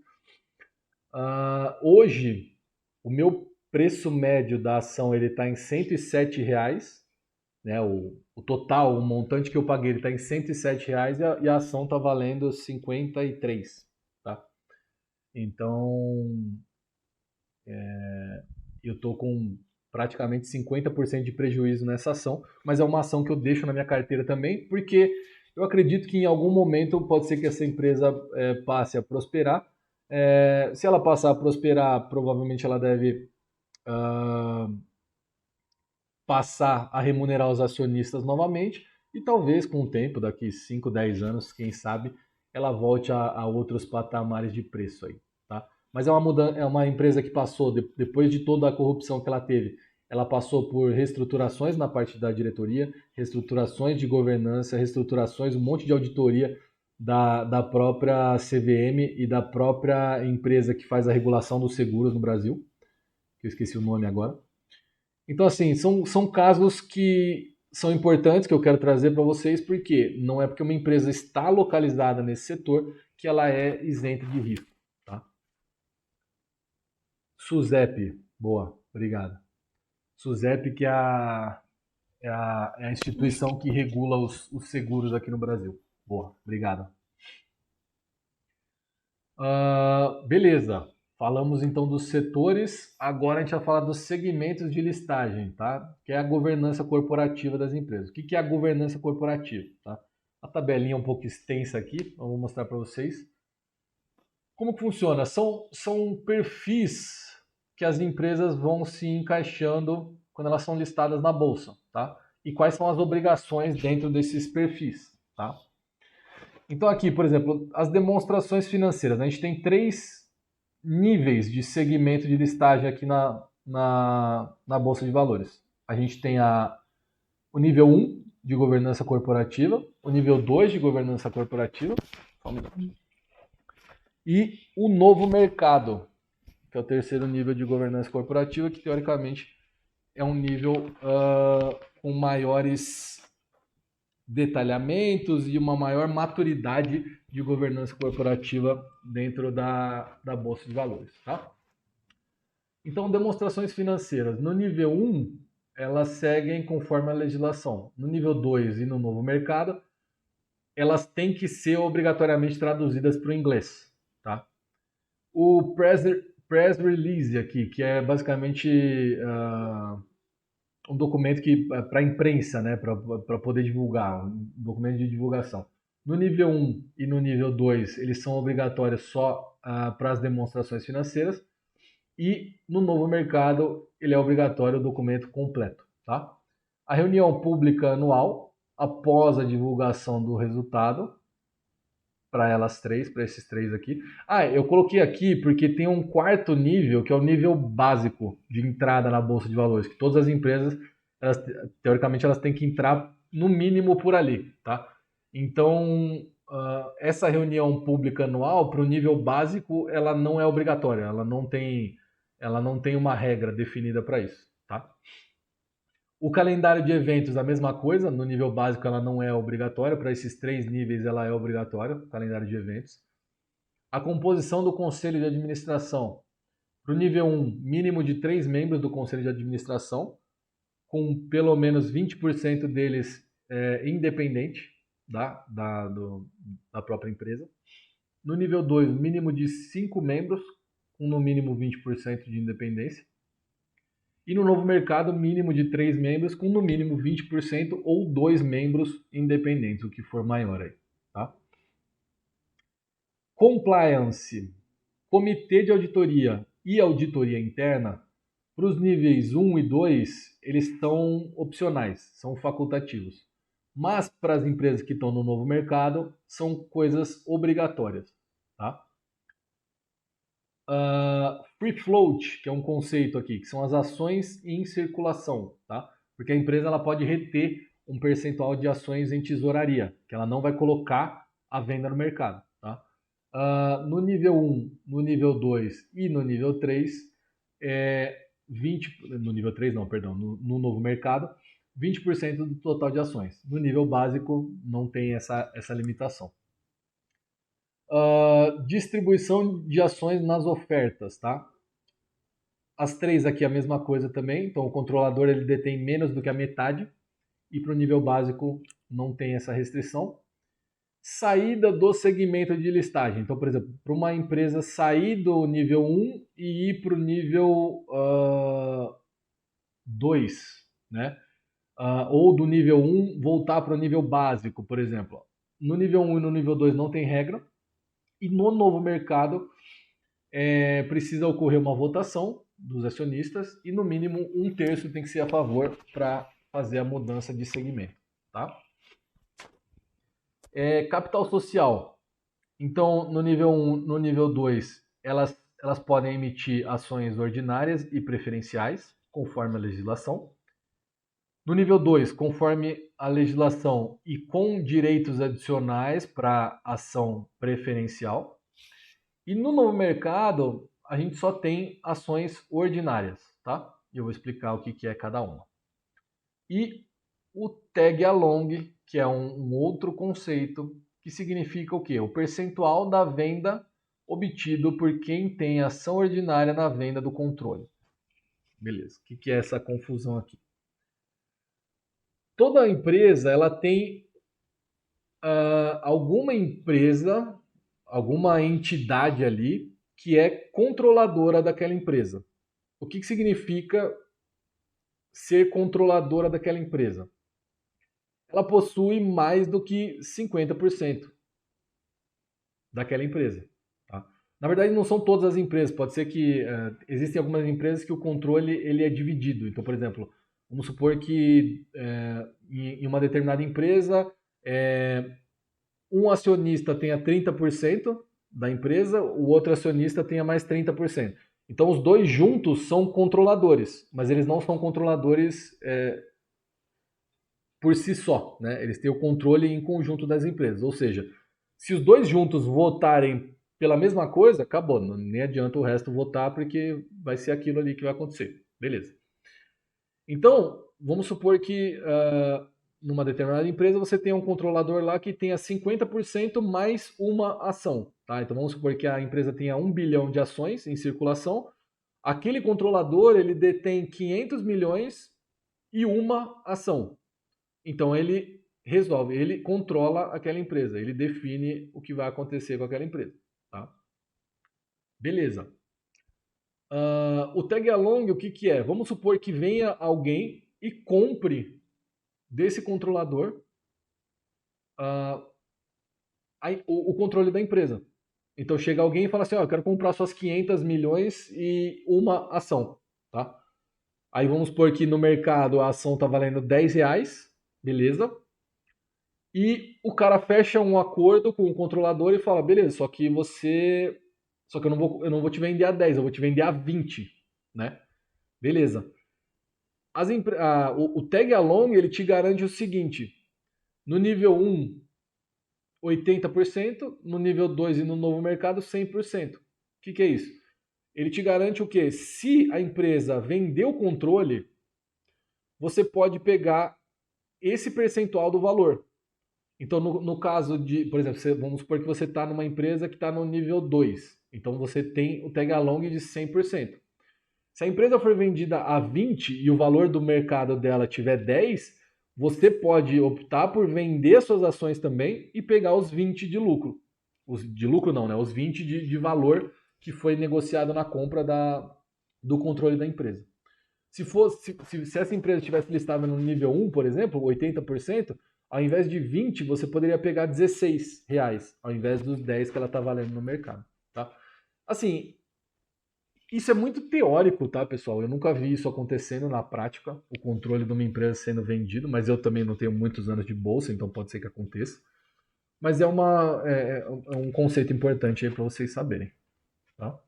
Hoje, o meu preço médio da ação ele está em R$ 107, né? O total, o montante que eu paguei, ele está em R$ 107 e a ação está valendo 53, tá? Então, eu estou com praticamente 50% de prejuízo nessa ação, mas é uma ação que eu deixo na minha carteira também, porque eu acredito que em algum momento pode ser que essa empresa passe a prosperar. Se ela passar a prosperar, provavelmente ela deve passar a remunerar os acionistas novamente, e talvez com o tempo, daqui 5, 10 anos, quem sabe, ela volte a outros patamares de preço aí, tá? Mas é uma empresa que passou, depois de toda a corrupção que ela teve, ela passou por reestruturações na parte da diretoria, reestruturações de governança, reestruturações, um monte de auditoria da própria CVM e da própria empresa que faz a regulação dos seguros no Brasil, que eu esqueci o nome agora. Então, assim, são casos que são importantes que eu quero trazer para vocês, porque não é porque uma empresa está localizada nesse setor que ela é isenta de risco, tá? SUSEP, boa, obrigado. SUSEP, que é a instituição que regula os seguros aqui no Brasil. Boa, obrigado. Beleza. Falamos então dos setores, agora a gente vai falar dos segmentos de listagem, tá? Que é a governança corporativa das empresas. O que é a governança corporativa, tá? A tabelinha é um pouco extensa aqui, eu vou mostrar para vocês. Como que funciona? São perfis que as empresas vão se encaixando quando elas são listadas na bolsa, tá? E quais são as obrigações dentro desses perfis, tá? Então aqui, por exemplo, as demonstrações financeiras, né? A gente tem 3 níveis de segmento de listagem aqui na Bolsa de Valores. A gente tem o nível 1 de governança corporativa, o nível 2 de governança corporativa, e o novo mercado, que é o terceiro nível de governança corporativa, que teoricamente é um nível com maiores detalhamentos e uma maior maturidade de governança corporativa dentro da Bolsa de Valores. Tá? Então, demonstrações financeiras. No nível 1, elas seguem conforme a legislação. No nível 2 e no novo mercado, elas têm que ser obrigatoriamente traduzidas para o inglês. Tá? O press release aqui, que é basicamente um documento que para a imprensa, né, para poder divulgar, um documento de divulgação. No nível 1 e no nível 2, eles são obrigatórios só para as demonstrações financeiras. E no novo mercado, ele é obrigatório o documento completo. Tá? A reunião pública anual, após a divulgação do resultado, para elas três, para esses três aqui. Eu coloquei aqui porque tem um quarto nível, que é o nível básico de entrada na Bolsa de Valores, que todas as empresas, teoricamente, elas têm que entrar no mínimo por ali. Tá? Então, essa reunião pública anual, para o nível básico, ela não é obrigatória, ela não tem uma regra definida para isso. Tá? O calendário de eventos, a mesma coisa, no nível básico ela não é obrigatória, para esses três níveis ela é obrigatória, o calendário de eventos. A composição do conselho de administração. Para o nível 1, mínimo de 3 membros do conselho de administração, com pelo menos 20% deles independente da própria empresa. No nível 2, mínimo de 5 membros, com no mínimo 20% de independência. E no novo mercado, mínimo de 3 membros, com no mínimo 20% ou 2 membros independentes, o que for maior aí. Tá? Compliance, comitê de auditoria e auditoria interna, para os níveis 1 e 2, eles são opcionais, são facultativos. Mas para as empresas que estão no novo mercado, são coisas obrigatórias. Tá? Free float, que é um conceito aqui, que são as ações em circulação, tá? Porque a empresa ela pode reter um percentual de ações em tesouraria, que ela não vai colocar à venda no mercado, tá? No nível 1, no nível 2 e no nível 3, no nível 3 não, perdão, no novo mercado, 20% do total de ações. No nível básico não tem essa limitação. Distribuição de ações nas ofertas, tá? As três aqui a mesma coisa também, então o controlador ele detém menos do que a metade e para o nível básico não tem essa restrição. Saída do segmento de listagem, então por exemplo, para uma empresa sair do nível 1 e ir para o nível 2, né? Ou do nível 1 voltar para o nível básico, por exemplo. No nível 1 e no nível 2 não tem regra, e no novo mercado precisa ocorrer uma votação dos acionistas e no mínimo 1/3 tem que ser a favor para fazer a mudança de segmento. Tá? Capital social. Então, no nível 1, no nível 2, elas podem emitir ações ordinárias e preferenciais, conforme a legislação. No nível 2, conforme a legislação e com direitos adicionais para ação preferencial. E no novo mercado, a gente só tem ações ordinárias, tá? Eu vou explicar o que é cada uma. E o tag along, que é um outro conceito, que significa o quê? O percentual da venda obtido por quem tem ação ordinária na venda do controle. Beleza, o que é essa confusão aqui? Toda empresa, ela tem alguma empresa, alguma entidade ali que é controladora daquela empresa. O que significa ser controladora daquela empresa? Ela possui mais do que 50% daquela empresa. Tá? Na verdade, não são todas as empresas. Pode ser que existem algumas empresas que o controle ele é dividido. Então, por exemplo, vamos supor que em uma determinada empresa um acionista tenha 30% da empresa, o outro acionista tenha mais 30%. Então, os dois juntos são controladores, mas eles não são controladores por si só. Né? Eles têm o controle em conjunto das empresas. Ou seja, se os dois juntos votarem pela mesma coisa, acabou. Nem adianta o resto votar, porque vai ser aquilo ali que vai acontecer. Beleza. Então, vamos supor que numa determinada empresa, você tem um controlador lá que tenha 50% mais uma ação. Tá? Então vamos supor que a empresa tenha 1 bilhão de ações em circulação. Aquele controlador ele detém 500 milhões e uma ação. Então ele resolve, ele controla aquela empresa, ele define o que vai acontecer com aquela empresa. Tá? Beleza. O tag along, o que, que é? Vamos supor que venha alguém e compre desse controlador o controle da empresa. Então chega alguém e fala assim, ó, eu quero comprar suas 500 milhões e uma ação, tá? Aí vamos supor que no mercado a ação tá valendo 10 reais, beleza? E o cara fecha um acordo com o controlador e fala, beleza, só que eu não vou te vender a 10, eu vou te vender a 20, né? Beleza. O tag along ele te garante o seguinte, no nível 1, 80%, no nível 2 e no novo mercado, 100%. O que é isso? Ele te garante o quê? Se a empresa vender o controle, você pode pegar esse percentual do valor. Então, no caso de, por exemplo, vamos supor que você está numa empresa que está no nível 2. Então, você tem o tag along de 100%. Se a empresa for vendida a 20 e o valor do mercado dela tiver 10, você pode optar por vender suas ações também e pegar os 20 de lucro. De lucro não, né? Os 20 de valor que foi negociado na compra do controle da empresa. Se essa empresa tivesse listada no nível 1, por exemplo, 80%, ao invés de 20, você poderia pegar 16 reais, ao invés dos 10 que ela está valendo no mercado. Tá? Assim, isso é muito teórico, tá, pessoal? Eu nunca vi isso acontecendo na prática, o controle de uma empresa sendo vendido, mas eu também não tenho muitos anos de bolsa, então pode ser que aconteça. Mas é um conceito importante aí para vocês saberem. Tá?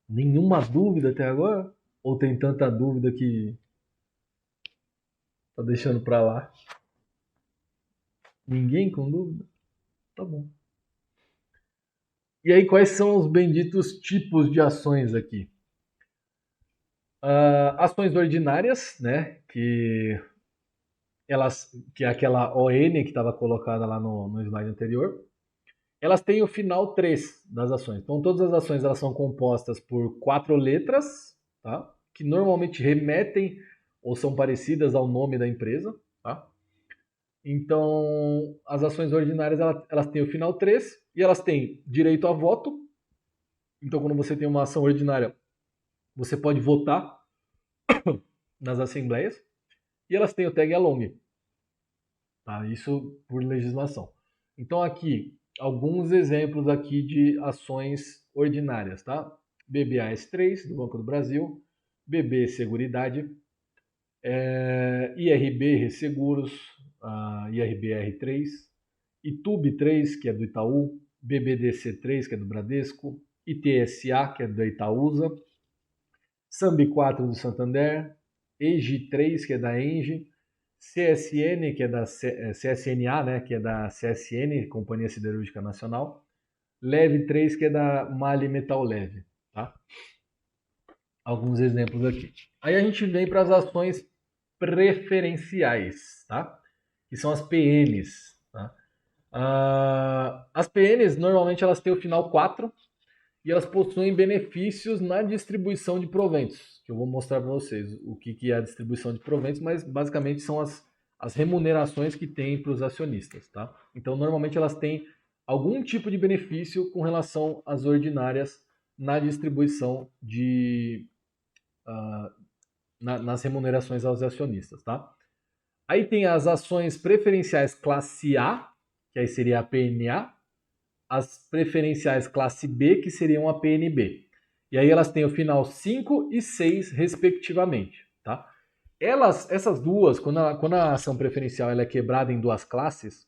Nenhuma dúvida até agora? Ou tem tanta dúvida que tá deixando para lá? Ninguém com dúvida? Tá bom. E aí, quais são os benditos tipos de ações aqui? Ações ordinárias, né? Que é aquela ON que estava colocada lá no slide anterior. Elas têm o final 3 das ações. Então, todas as ações elas são compostas por 4 letras, tá? Que normalmente remetem ou são parecidas ao nome da empresa. Tá? Então, as ações ordinárias elas têm o final 3 e elas têm direito a voto. Então, quando você tem uma ação ordinária, você pode votar nas assembleias. E elas têm o tag along. Tá? Isso por legislação. Então, aqui, alguns exemplos aqui de ações ordinárias. Tá? BBAS3, do Banco do Brasil, BB Seguridade, IRB Resseguros, IRBR3, ITUB3, que é do Itaú, BBDC3, que é do Bradesco, ITSA, que é da Itaúsa, SAMB4 do Santander, EG3, que é da Engie, CSN, que é da CSNA, né, que é da CSN, Companhia Siderúrgica Nacional, Leve 3, que é da Mali Metal Leve. Tá? Alguns exemplos aqui. Aí a gente vem para as ações preferenciais, tá? Que são as PNs. Tá? As PNs, normalmente, elas têm o final 4 e elas possuem benefícios na distribuição de proventos, que eu vou mostrar para vocês o que é a distribuição de proventos, mas basicamente são as remunerações que tem para os acionistas. Tá? Então, normalmente elas têm algum tipo de benefício com relação às ordinárias na distribuição nas remunerações aos acionistas. Tá? Aí tem as ações preferenciais classe A, que aí seria a PNA, as preferenciais classe B, que seriam a PNB. E aí elas têm o final 5 e 6, respectivamente. Tá? Essas duas, quando a ação preferencial ela é quebrada em duas classes,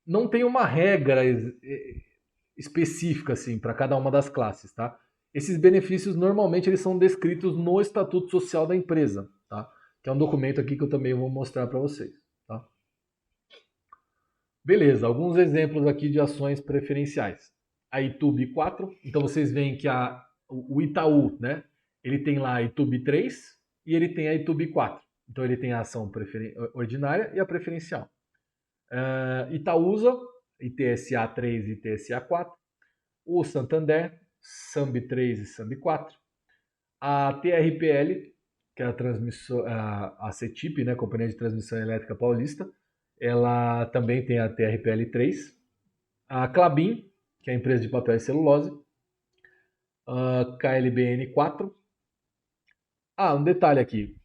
não tem uma regra específica assim, para cada uma das classes. Tá? Esses benefícios normalmente eles são descritos no Estatuto Social da empresa, tá? Que é um documento aqui que eu também vou mostrar para vocês. Tá? Beleza, alguns exemplos aqui de ações preferenciais. A ITUB 4, então vocês veem que o Itaú, né, Ele tem lá a ITUB 3 e ele tem a ITUB 4. Então ele tem a ação ordinária e a preferencial. Itaúsa, ITSA 3 e ITSA 4. O Santander, SAMB 3 e SAMB 4. A TRPL, que é a CETIP, né, Companhia de Transmissão Elétrica Paulista, ela também tem a TRPL 3. A Klabin, que é a empresa de papel e celulose, a KLBN 4. Um detalhe aqui.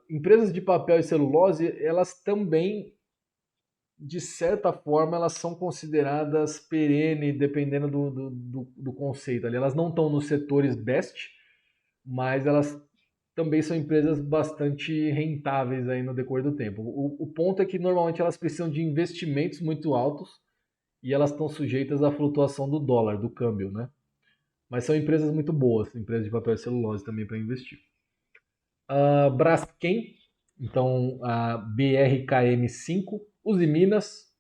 Empresas de papel e celulose, elas também, de certa forma, elas são consideradas perene, dependendo do conceito ali. Elas não estão nos setores best, mas elas também são empresas bastante rentáveis aí no decorrer do tempo. O ponto é que normalmente elas precisam de investimentos muito altos e elas estão sujeitas à flutuação do dólar, do câmbio, né? Mas são empresas muito boas, empresas de papel e celulose também para investir. A Braskem, então a BRKM5, Usiminas,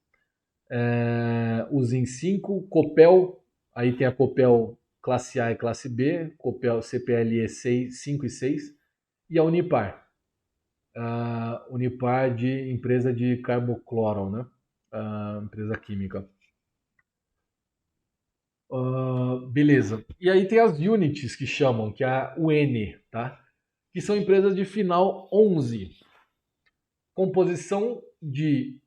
Usim 5, Copel, aí tem a Copel classe A e classe B, Copel CPLE 5 e 6, e a Unipar. Unipar de empresa de carbocloron, né? Empresa química. Beleza. E aí tem as units que chamam, que é a UN, tá? Que são empresas de final 11. Composição de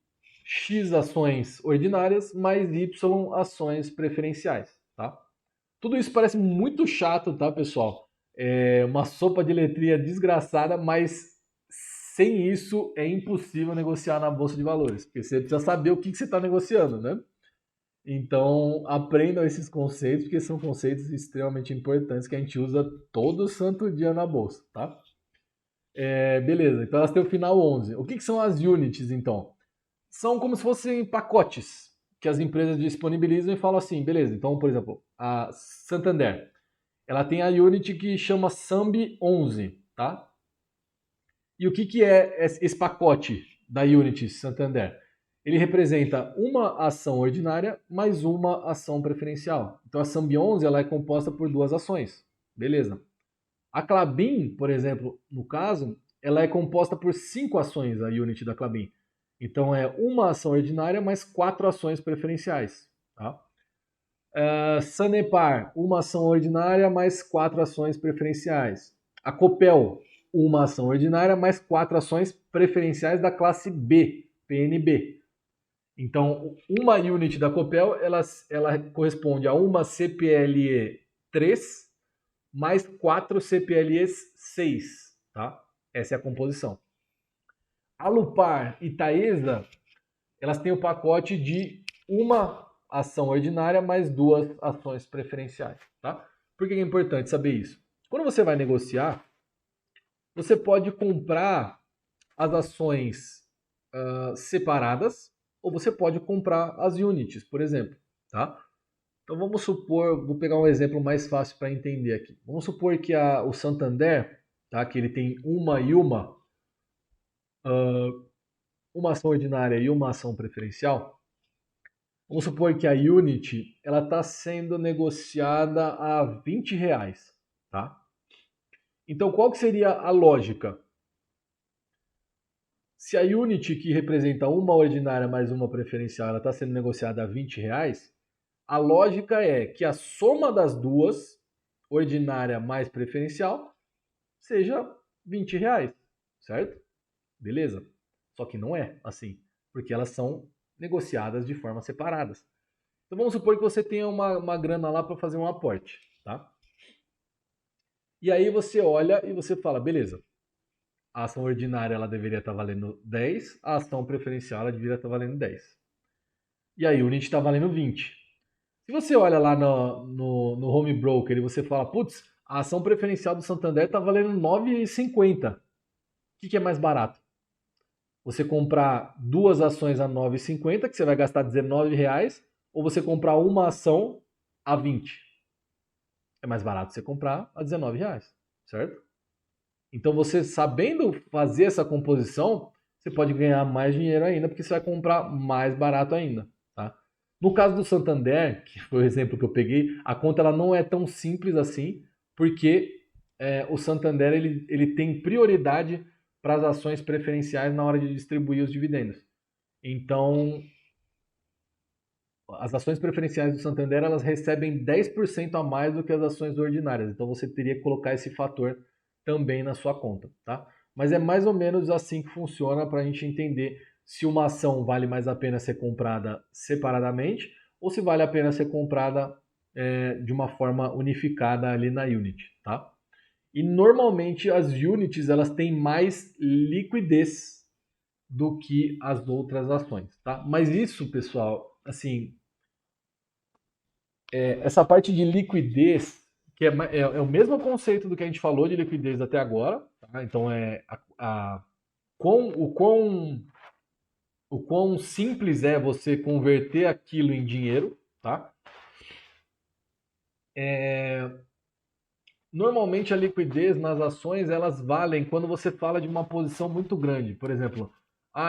X ações ordinárias mais Y ações preferenciais, tá? Tudo isso parece muito chato, tá, pessoal? É uma sopa de letrinha desgraçada, mas sem isso é impossível negociar na bolsa de valores, porque você precisa saber o que você está negociando, né? Então, aprendam esses conceitos, porque são conceitos extremamente importantes que a gente usa todo santo dia na bolsa, tá? Beleza, então elas têm o final 11. O que são as units, então? São como se fossem pacotes que as empresas disponibilizam e falam assim, beleza, então, por exemplo, a Santander, ela tem a unit que chama SAMB 11, tá? E o que é esse pacote da unit Santander? Ele representa uma ação ordinária mais uma ação preferencial. Então a SAMB 11 ela é composta por duas ações, beleza? A Klabin, por exemplo, no caso, ela é composta por 5 ações, a unit da Klabin. Então é uma ação ordinária mais 4 ações preferenciais. Tá? Sanepar, uma ação ordinária mais 4 ações preferenciais. A Copel, uma ação ordinária mais 4 ações preferenciais da classe B, PNB. Então, uma unit da Copel ela corresponde a uma CPLE 3 mais 4 CPLEs 6, tá? Essa é a composição. A Lupar e Taesa, elas têm o pacote de uma ação ordinária mais 2 ações preferenciais, tá? Por que é importante saber isso? Quando você vai negociar, você pode comprar as ações separadas ou você pode comprar as units, por exemplo, tá? Então vamos supor, vou pegar um exemplo mais fácil para entender aqui. Vamos supor que o Santander, tá, que ele tem uma ação ordinária e uma ação preferencial. Vamos supor que a Unity ela está sendo negociada a R$20, tá? Então qual que seria a lógica? Se a Unity, que representa uma ordinária mais uma preferencial, ela está sendo negociada a R$20, a lógica é que a soma das duas, ordinária mais preferencial, seja R$20, certo? Beleza? Só que não é assim, porque elas são negociadas de forma separadas. Então vamos supor que você tenha uma grana lá para fazer um aporte, tá? E aí você olha e você fala, beleza, a ação ordinária ela deveria estar valendo 10, a ação preferencial ela deveria estar valendo 10. E a Unity está valendo 20. Se você olha lá no Home Broker e você fala, putz, a ação preferencial do Santander está valendo 9,50. O que é mais barato? Você comprar duas ações a 9,50, que você vai gastar R$19, ou você comprar uma ação a 20. É mais barato você comprar a R$19, certo? Então você sabendo fazer essa composição, você pode ganhar mais dinheiro ainda, porque você vai comprar mais barato ainda, tá? No caso do Santander, que foi o exemplo que eu peguei, a conta ela não é tão simples assim, porque o Santander ele tem prioridade para as ações preferenciais na hora de distribuir os dividendos. Então, as ações preferenciais do Santander elas recebem 10% a mais do que as ações ordinárias. Então, você teria que colocar esse fator também na sua conta, tá? Mas é mais ou menos assim que funciona para a gente entender se uma ação vale mais a pena ser comprada separadamente ou se vale a pena ser comprada de uma forma unificada ali na unit, tá? E normalmente as units elas têm mais liquidez do que as outras ações, tá? Mas isso, pessoal, assim, essa parte de liquidez, que é o mesmo conceito do que a gente falou de liquidez até agora, tá? Então o quão simples é você converter aquilo em dinheiro, tá? Normalmente a liquidez nas ações elas valem quando você fala de uma posição muito grande. Por exemplo,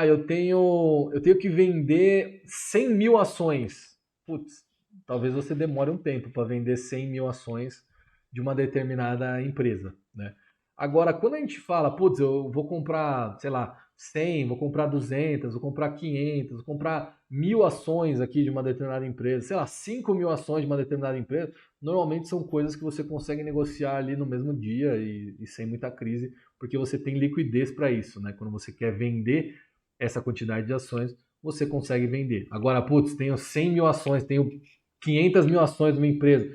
eu tenho que vender 100 mil ações. Putz, talvez você demore um tempo para vender 100 mil ações de uma determinada empresa, né? Agora, quando a gente fala, putz, eu vou comprar, sei lá, 100, vou comprar 200, vou comprar 500, vou comprar 1.000 ações aqui de uma determinada empresa, sei lá, 5 mil ações de uma determinada empresa, normalmente são coisas que você consegue negociar ali no mesmo dia e sem muita crise, porque você tem liquidez para isso, né? Quando você quer vender essa quantidade de ações, você consegue vender. Agora, putz, tenho 100 mil ações, tenho 500 mil ações de uma empresa.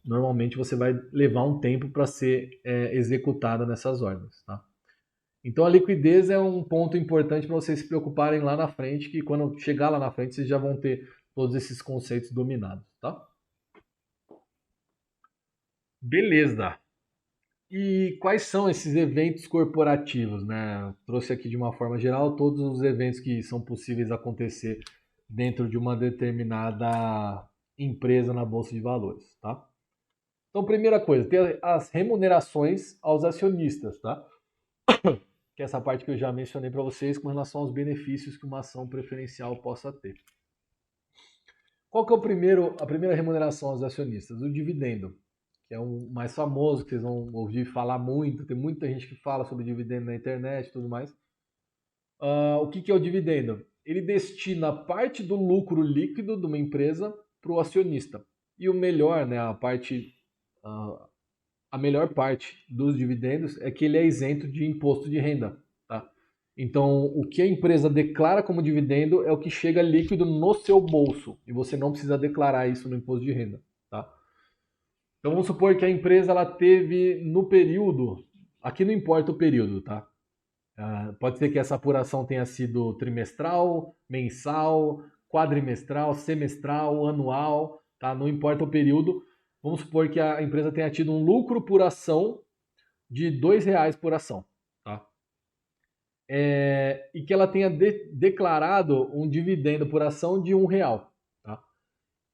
Normalmente você vai levar um tempo para ser executada nessas ordens, tá? Então a liquidez é um ponto importante para vocês se preocuparem lá na frente, que quando chegar lá na frente vocês já vão ter todos esses conceitos dominados, tá? Beleza. E quais são esses eventos corporativos, né? Eu trouxe aqui de uma forma geral todos os eventos que são possíveis acontecer dentro de uma determinada empresa na bolsa de valores, tá? Então, primeira coisa, tem as remunerações aos acionistas, tá? Que é essa parte que eu já mencionei para vocês com relação aos benefícios que uma ação preferencial possa ter. Qual que é a primeira remuneração aos acionistas? O dividendo, que é o mais famoso, que vocês vão ouvir falar muito, tem muita gente que fala sobre dividendo na internet e tudo mais. O que é o dividendo? Ele destina parte do lucro líquido de uma empresa para o acionista. E o melhor, né, a melhor parte dos dividendos é que ele é isento de imposto de renda. Tá? Então, o que a empresa declara como dividendo é o que chega líquido no seu bolso. E você não precisa declarar isso no imposto de renda. Tá? Então, vamos supor que a empresa ela teve no período. Aqui não importa o período, tá? Pode ser que essa apuração tenha sido trimestral, mensal, quadrimestral, semestral, anual, tá? Não importa o período. Vamos supor que a empresa tenha tido um lucro por ação de R$ 2 por ação, tá? E que ela tenha declarado um dividendo por ação de R$ 1, tá?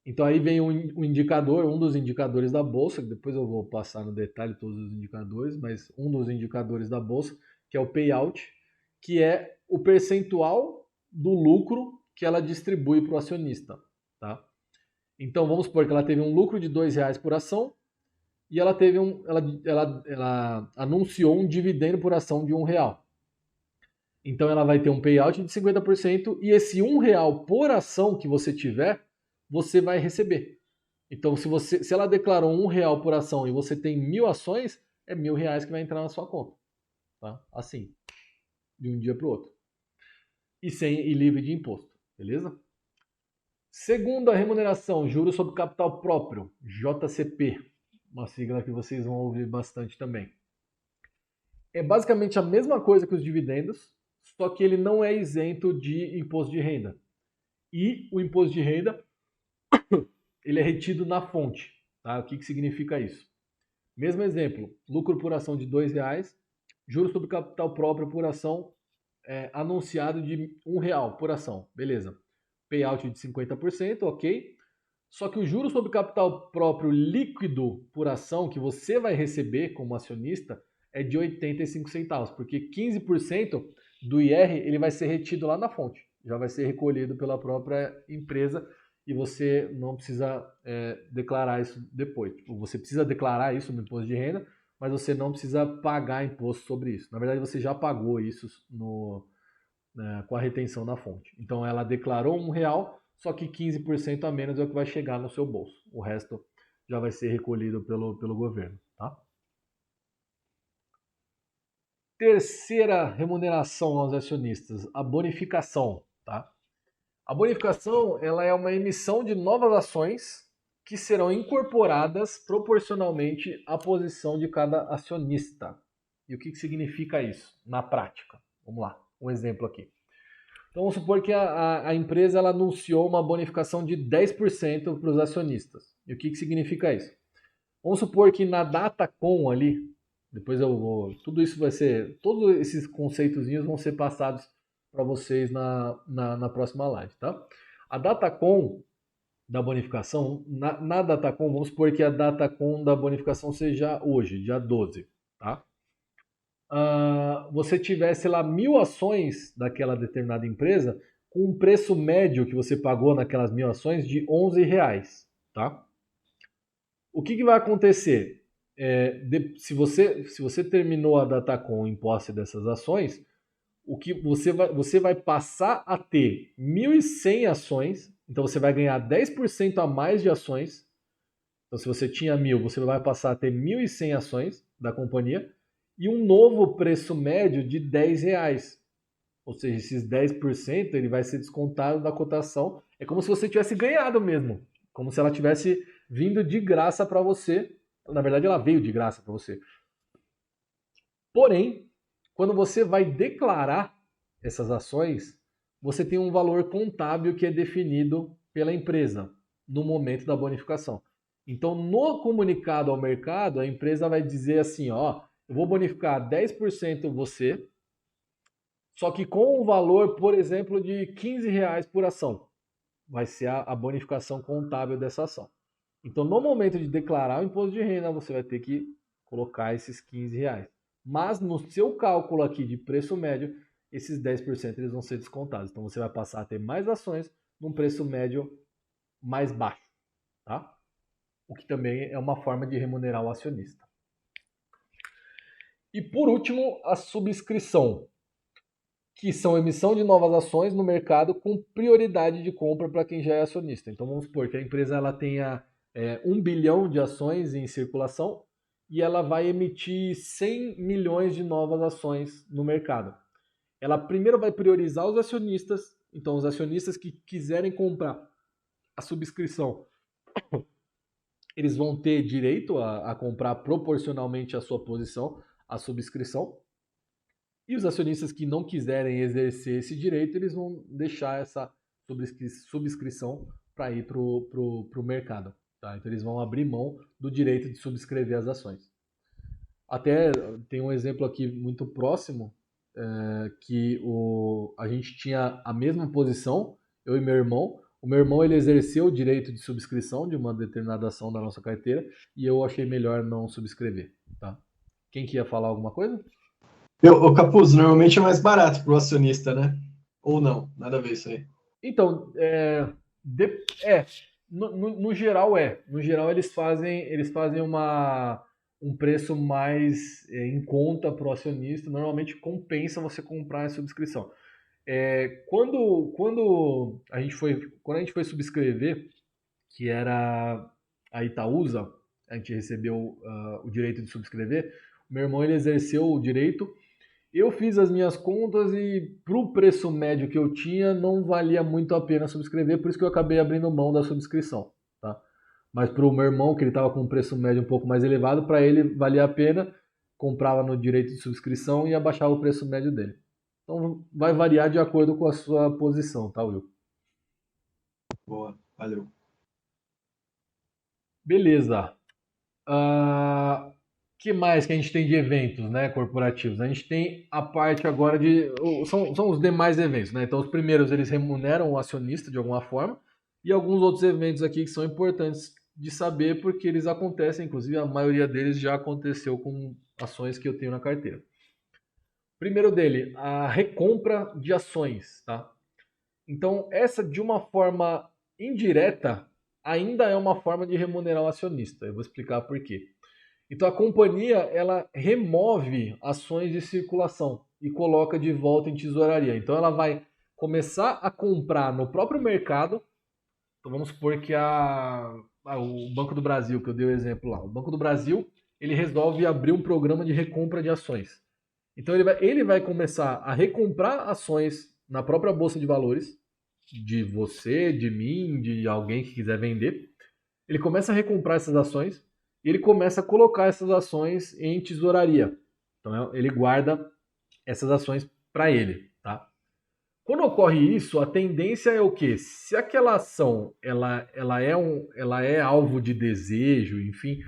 Então aí vem um indicador, um dos indicadores da bolsa, que depois eu vou passar no detalhe todos os indicadores, mas um dos indicadores da bolsa, que é o payout, que é o percentual do lucro que ela distribui para o acionista, tá? Então vamos supor que ela teve um lucro de R$ 2 por ação e ela anunciou um dividendo por ação de R$ 1. Então ela vai ter um payout de 50% e esse R$ 1 por ação que você tiver, você vai receber. Então se ela declarou R$ 1 por ação e você tem 1.000 ações, é R$ 1.000 que vai entrar na sua conta. Tá? Assim, de um dia para o outro. E livre de imposto, beleza? Segunda remuneração, juros sobre capital próprio, JCP, uma sigla que vocês vão ouvir bastante também. É basicamente a mesma coisa que os dividendos, só que ele não é isento de imposto de renda. E o imposto de renda, ele é retido na fonte. Tá? O que significa isso? Mesmo exemplo, lucro por ação de R$ 2, juros sobre capital próprio por ação anunciado de R$ 1 por ação. Beleza. Payout de 50%, ok. Só que o juro sobre capital próprio líquido por ação que você vai receber como acionista é de 85 centavos, porque 15% do IR ele vai ser retido lá na fonte, já vai ser recolhido pela própria empresa e você não precisa declarar isso depois. Você precisa declarar isso no imposto de renda, mas você não precisa pagar imposto sobre isso. Na verdade, você já pagou isso com a retenção na fonte. Então, ela declarou R$ 1, só que 15% a menos é o que vai chegar no seu bolso. O resto já vai ser recolhido pelo governo. Tá? Terceira remuneração aos acionistas, a bonificação. Tá? A bonificação ela é uma emissão de novas ações que serão incorporadas proporcionalmente à posição de cada acionista. E o que significa isso na prática? Vamos lá, um exemplo aqui. Então vamos supor que a empresa ela anunciou uma bonificação de 10% para os acionistas. E o que significa isso? Vamos supor que na Datacom ali, depois eu vou. Tudo isso vai ser. Todos esses conceitozinhos vão ser passados para vocês na próxima live, tá? A Datacom da bonificação, na Datacom, vamos supor que a Datacom da bonificação seja hoje, dia 12, tá? Você tivesse lá 1.000 ações daquela determinada empresa com um preço médio que você pagou naquelas 1.000 ações de R$ 11, tá? O que vai acontecer? Se você terminou a Datacom em posse dessas ações, o que você vai passar a ter 1.100 ações, então você vai ganhar 10% a mais de ações. Então, se você tinha 1.000, você vai passar a ter 1.100 ações da companhia e um novo preço médio de R$ 10. Ou seja, esses 10% ele vai ser descontado da cotação. É como se você tivesse ganhado mesmo, como se ela tivesse vindo de graça para você. Na verdade, ela veio de graça para você. Porém, quando você vai declarar essas ações, você tem um valor contábil que é definido pela empresa no momento da bonificação. Então, no comunicado ao mercado, a empresa vai dizer assim, ó, eu vou bonificar 10% você, só que com um valor, por exemplo, de R$ 15 por ação. Vai ser a bonificação contábil dessa ação. Então, no momento de declarar o imposto de renda, você vai ter que colocar esses R$ 15. Mas no seu cálculo aqui de preço médio, esses 10% eles vão ser descontados. Então, você vai passar a ter mais ações num preço médio mais baixo. Tá? O que também é uma forma de remunerar o acionista. E por último, a subscrição, que são emissão de novas ações no mercado com prioridade de compra para quem já é acionista. Então vamos supor que a empresa ela tenha 1 bilhão de ações em circulação e ela vai emitir 100 milhões de novas ações no mercado. Ela primeiro vai priorizar os acionistas, então os acionistas que quiserem comprar a subscrição, eles vão ter direito a comprar proporcionalmente à sua posição, a subscrição. E os acionistas que não quiserem exercer esse direito, eles vão deixar essa subscrição para ir para o mercado. Tá? Então eles vão abrir mão do direito de subscrever as ações. Até tem um exemplo aqui muito próximo, que a gente tinha a mesma posição, eu e meu irmão. O meu irmão ele exerceu o direito de subscrição de uma determinada ação da nossa carteira e eu achei melhor não subscrever. Tá? Quem que ia falar alguma coisa? O Capuz, normalmente é mais barato para o acionista, né? Ou não, nada a ver isso aí. Então, no geral é. No geral eles fazem um preço mais em conta para o acionista. Normalmente compensa você comprar a subscrição. Quando a gente foi subscrever, que era a Itaúsa, a gente recebeu o direito de subscrever. O meu irmão ele exerceu o direito. Eu fiz as minhas contas e para o preço médio que eu tinha não valia muito a pena subscrever, por isso que eu acabei abrindo mão da subscrição. Tá? Mas para o meu irmão, que ele estava com um preço médio um pouco mais elevado, para ele valia a pena, comprava no direito de subscrição e abaixava o preço médio dele. Então vai variar de acordo com a sua posição, tá, Will? Boa, valeu. Beleza. Que mais que a gente tem de eventos, né, corporativos? A gente tem a parte agora são os demais eventos, né? Então os primeiros eles remuneram o acionista de alguma forma e alguns outros eventos aqui que são importantes de saber porque eles acontecem, inclusive a maioria deles já aconteceu com ações que eu tenho na carteira. Primeiro dele, a recompra de ações, tá? Então essa de uma forma indireta ainda é uma forma de remunerar o acionista. Eu vou explicar por quê. Então a companhia ela remove ações de circulação e coloca de volta em tesouraria. Então ela vai começar a comprar no próprio mercado. Então vamos supor que o Banco do Brasil, que eu dei o exemplo lá, o Banco do Brasil ele resolve abrir um programa de recompra de ações. Então ele vai começar a recomprar ações na própria Bolsa de Valores, de você, de mim, de alguém que quiser vender. Ele começa a recomprar essas ações e ele começa a colocar essas ações em tesouraria. Então ele guarda essas ações para ele, tá? Quando ocorre isso, a tendência é o quê? Se aquela ação ela é alvo de desejo, enfim,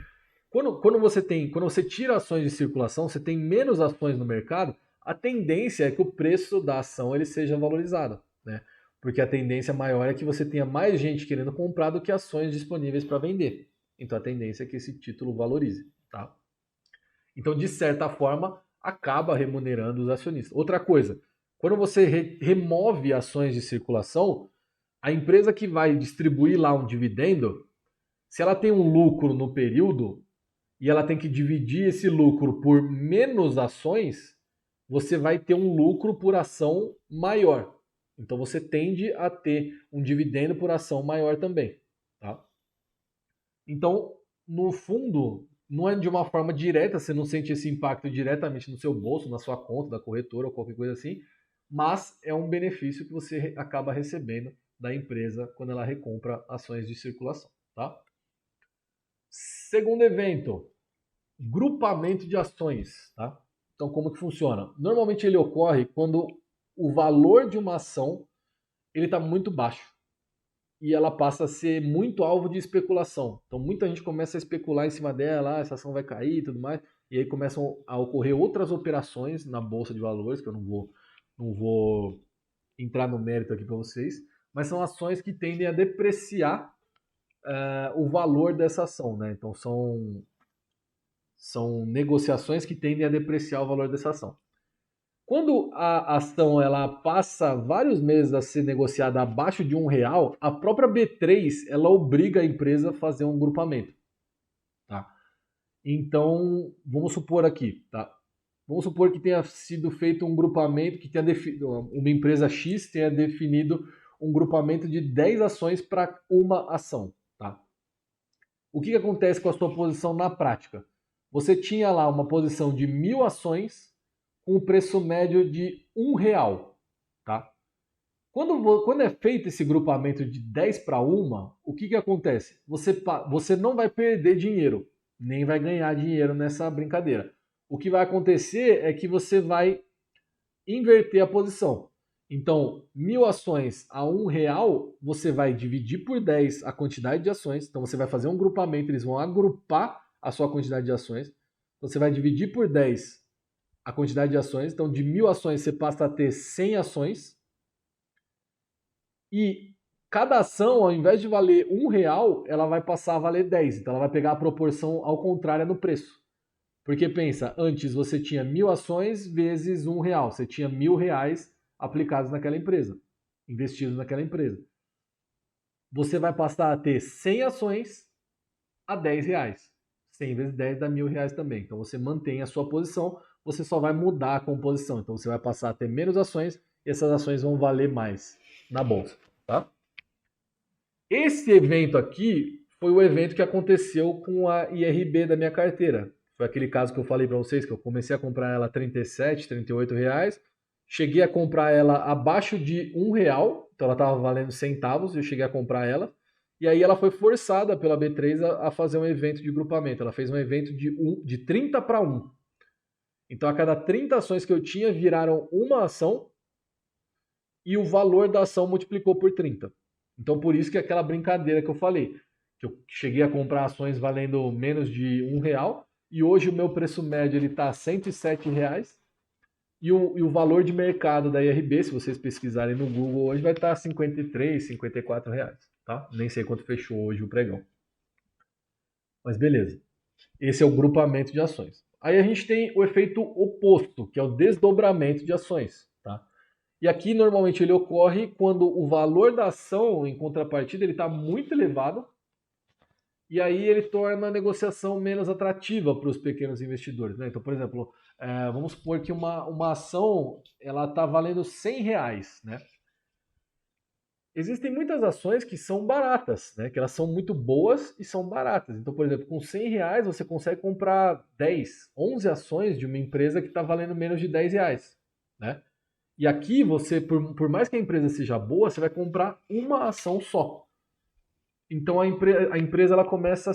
quando você tira ações de circulação, você tem menos ações no mercado, a tendência é que o preço da ação ele seja valorizado, né? Porque a tendência maior é que você tenha mais gente querendo comprar do que ações disponíveis para vender. Então a tendência é que esse título valorize, tá? Então, de certa forma, acaba remunerando os acionistas. Outra coisa, quando você remove ações de circulação, a empresa que vai distribuir lá um dividendo, se ela tem um lucro no período e ela tem que dividir esse lucro por menos ações, você vai ter um lucro por ação maior. Então você tende a ter um dividendo por ação maior também, tá? Então, no fundo, não é de uma forma direta, você não sente esse impacto diretamente no seu bolso, na sua conta da corretora ou qualquer coisa assim, mas é um benefício que você acaba recebendo da empresa quando ela recompra ações de circulação, tá? Segundo evento, grupamento de ações, tá? Então, como que funciona? Normalmente ele ocorre quando o valor de uma ação ele está muito baixo e ela passa a ser muito alvo de especulação. Então, muita gente começa a especular em cima dela, essa ação vai cair e tudo mais, e aí começam a ocorrer outras operações na bolsa de valores que eu não vou entrar no mérito aqui para vocês, mas são ações que tendem a depreciar o valor dessa ação, né? Então, são negociações que tendem a depreciar o valor dessa ação. Quando a ação ela passa vários meses a ser negociada abaixo de R$ 1, a própria B3 ela obriga a empresa a fazer um grupamento. Tá? Então, vamos supor aqui, tá? Vamos supor que tenha sido feito um grupamento, que tenha uma empresa X tenha definido um grupamento de 10 ações para uma ação. Tá? O que acontece com a sua posição na prática? Você tinha lá uma posição de 1.000 ações com o preço médio de R$ 1, tá? Quando é feito esse grupamento de 10 para uma, o que acontece? Você não vai perder dinheiro, nem vai ganhar dinheiro nessa brincadeira. O que vai acontecer é que você vai inverter a posição. Então, 1.000 ações a R$ 1, você vai dividir por 10 a quantidade de ações. Então, você vai fazer um grupamento, eles vão agrupar a sua quantidade de ações. Você vai dividir por 10 a quantidade de ações. Então, de 1.000 ações, você passa a ter 100 ações. E cada ação, ao invés de valer R$ 1, ela vai passar a valer 10. Então, ela vai pegar a proporção ao contrário no preço. Porque pensa, antes você tinha 1.000 ações vezes R$ 1. Você tinha R$ 1.000 aplicados naquela empresa, investidos naquela empresa. Você vai passar a ter 100 ações a R$ 10. 100 vezes 10 dá R$ 1.000 também. Então, você mantém a sua posição, você só vai mudar a composição. Então você vai passar a ter menos ações e essas ações vão valer mais na bolsa, tá? Esse evento aqui foi o evento que aconteceu com a IRB da minha carteira. Foi aquele caso que eu falei para vocês, que eu comecei a comprar ela a 37, 38 reais. Cheguei a comprar ela abaixo de R$ 1, então ela estava valendo centavos, eu cheguei a comprar ela. E aí ela foi forçada pela B3 a fazer um evento de grupamento. Ela fez um evento de 30 para 1. Então, a cada 30 ações que eu tinha, viraram uma ação e o valor da ação multiplicou por 30. Então, por isso que é aquela brincadeira que eu falei, que eu cheguei a comprar ações valendo menos de R$ 1 e hoje o meu preço médio está R$ 107 e o valor de mercado da IRB, se vocês pesquisarem no Google hoje, vai estar R$ 53, R$ 54, tá? Nem sei quanto fechou hoje o pregão. Mas beleza. Esse é o grupamento de ações. Aí a gente tem o efeito oposto, que é o desdobramento de ações. Tá? E aqui normalmente ele ocorre quando o valor da ação, em contrapartida, ele está muito elevado e aí ele torna a negociação menos atrativa para os pequenos investidores, né? Então, por exemplo, vamos supor que uma ação ela está valendo R$ 100, né? Existem muitas ações que são baratas, né? Que elas são muito boas e são baratas. Então, por exemplo, com R$ 100 você consegue comprar 10, 11 ações de uma empresa que está valendo menos de R$ 10, né? E aqui você, por mais que a empresa seja boa, você vai comprar uma ação só. Então a empresa ela começa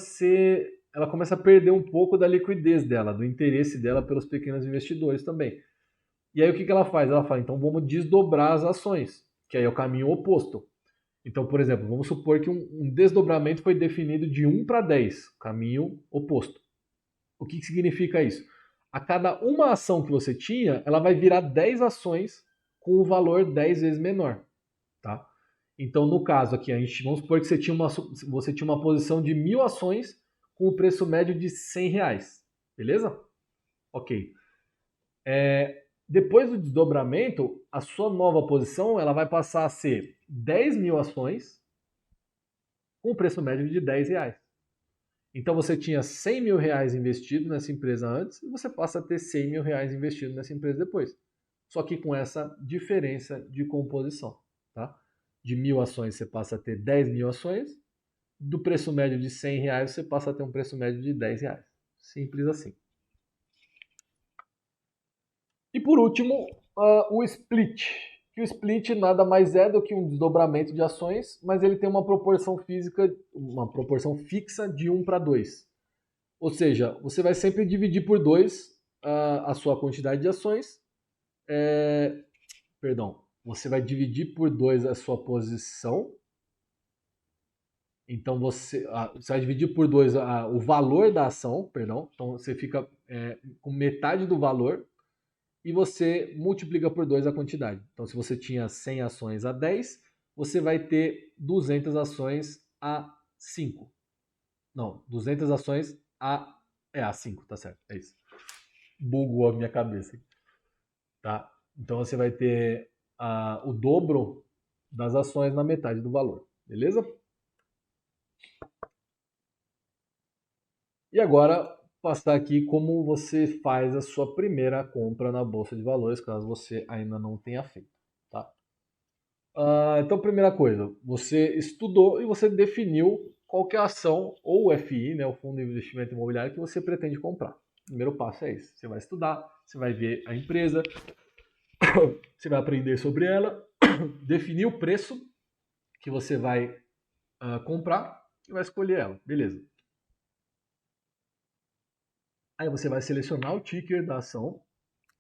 a perder um pouco da liquidez dela, do interesse dela pelos pequenos investidores também. E aí o que ela faz? Ela fala, então vamos desdobrar as ações, que aí é o caminho oposto. Então, por exemplo, vamos supor que um desdobramento foi definido de 1 para 10, caminho oposto. O que significa isso? A cada uma ação que você tinha, ela vai virar 10 ações com o valor 10 vezes menor. Tá? Então, no caso aqui, vamos supor que você tinha uma posição de 1.000 ações com o preço médio de R$ 100. Beleza? Ok. Depois do desdobramento, a sua nova posição ela vai passar a ser 10.000 ações com o preço médio de R$ 10. Então você tinha R$ 100.000 investido nessa empresa antes e você passa a ter R$ 100.000 investido nessa empresa depois. Só que com essa diferença de composição. Tá? De 1.000 ações você passa a ter 10.000 ações, do preço médio de R$ 100 você passa a ter um preço médio de R$ 10. Simples assim. E por último, o split. Que o split nada mais é do que um desdobramento de ações, mas ele tem uma proporção fixa de 1 para 2. Ou seja, você vai sempre dividir por 2 a sua quantidade de ações. Você vai dividir por 2 a sua posição. Então você vai dividir por 2 o valor da ação, perdão. Então você fica com metade do valor e você multiplica por 2 a quantidade. Então se você tinha 100 ações a 10, você vai ter 200 ações a 5. Não, 200 ações a 5, tá certo, é isso. Bugou a minha cabeça. Tá? Então você vai ter o dobro das ações na metade do valor, beleza? E agora passar aqui como você faz a sua primeira compra na Bolsa de Valores, caso você ainda não tenha feito. Tá? Então, primeira coisa, você estudou e você definiu qual que é a ação ou o FI, né, o Fundo de Investimento Imobiliário, que você pretende comprar. O primeiro passo é esse. Você vai estudar, você vai ver a empresa, você vai aprender sobre ela, definir o preço que você vai comprar e vai escolher ela. Beleza. Aí você vai selecionar o ticker da ação,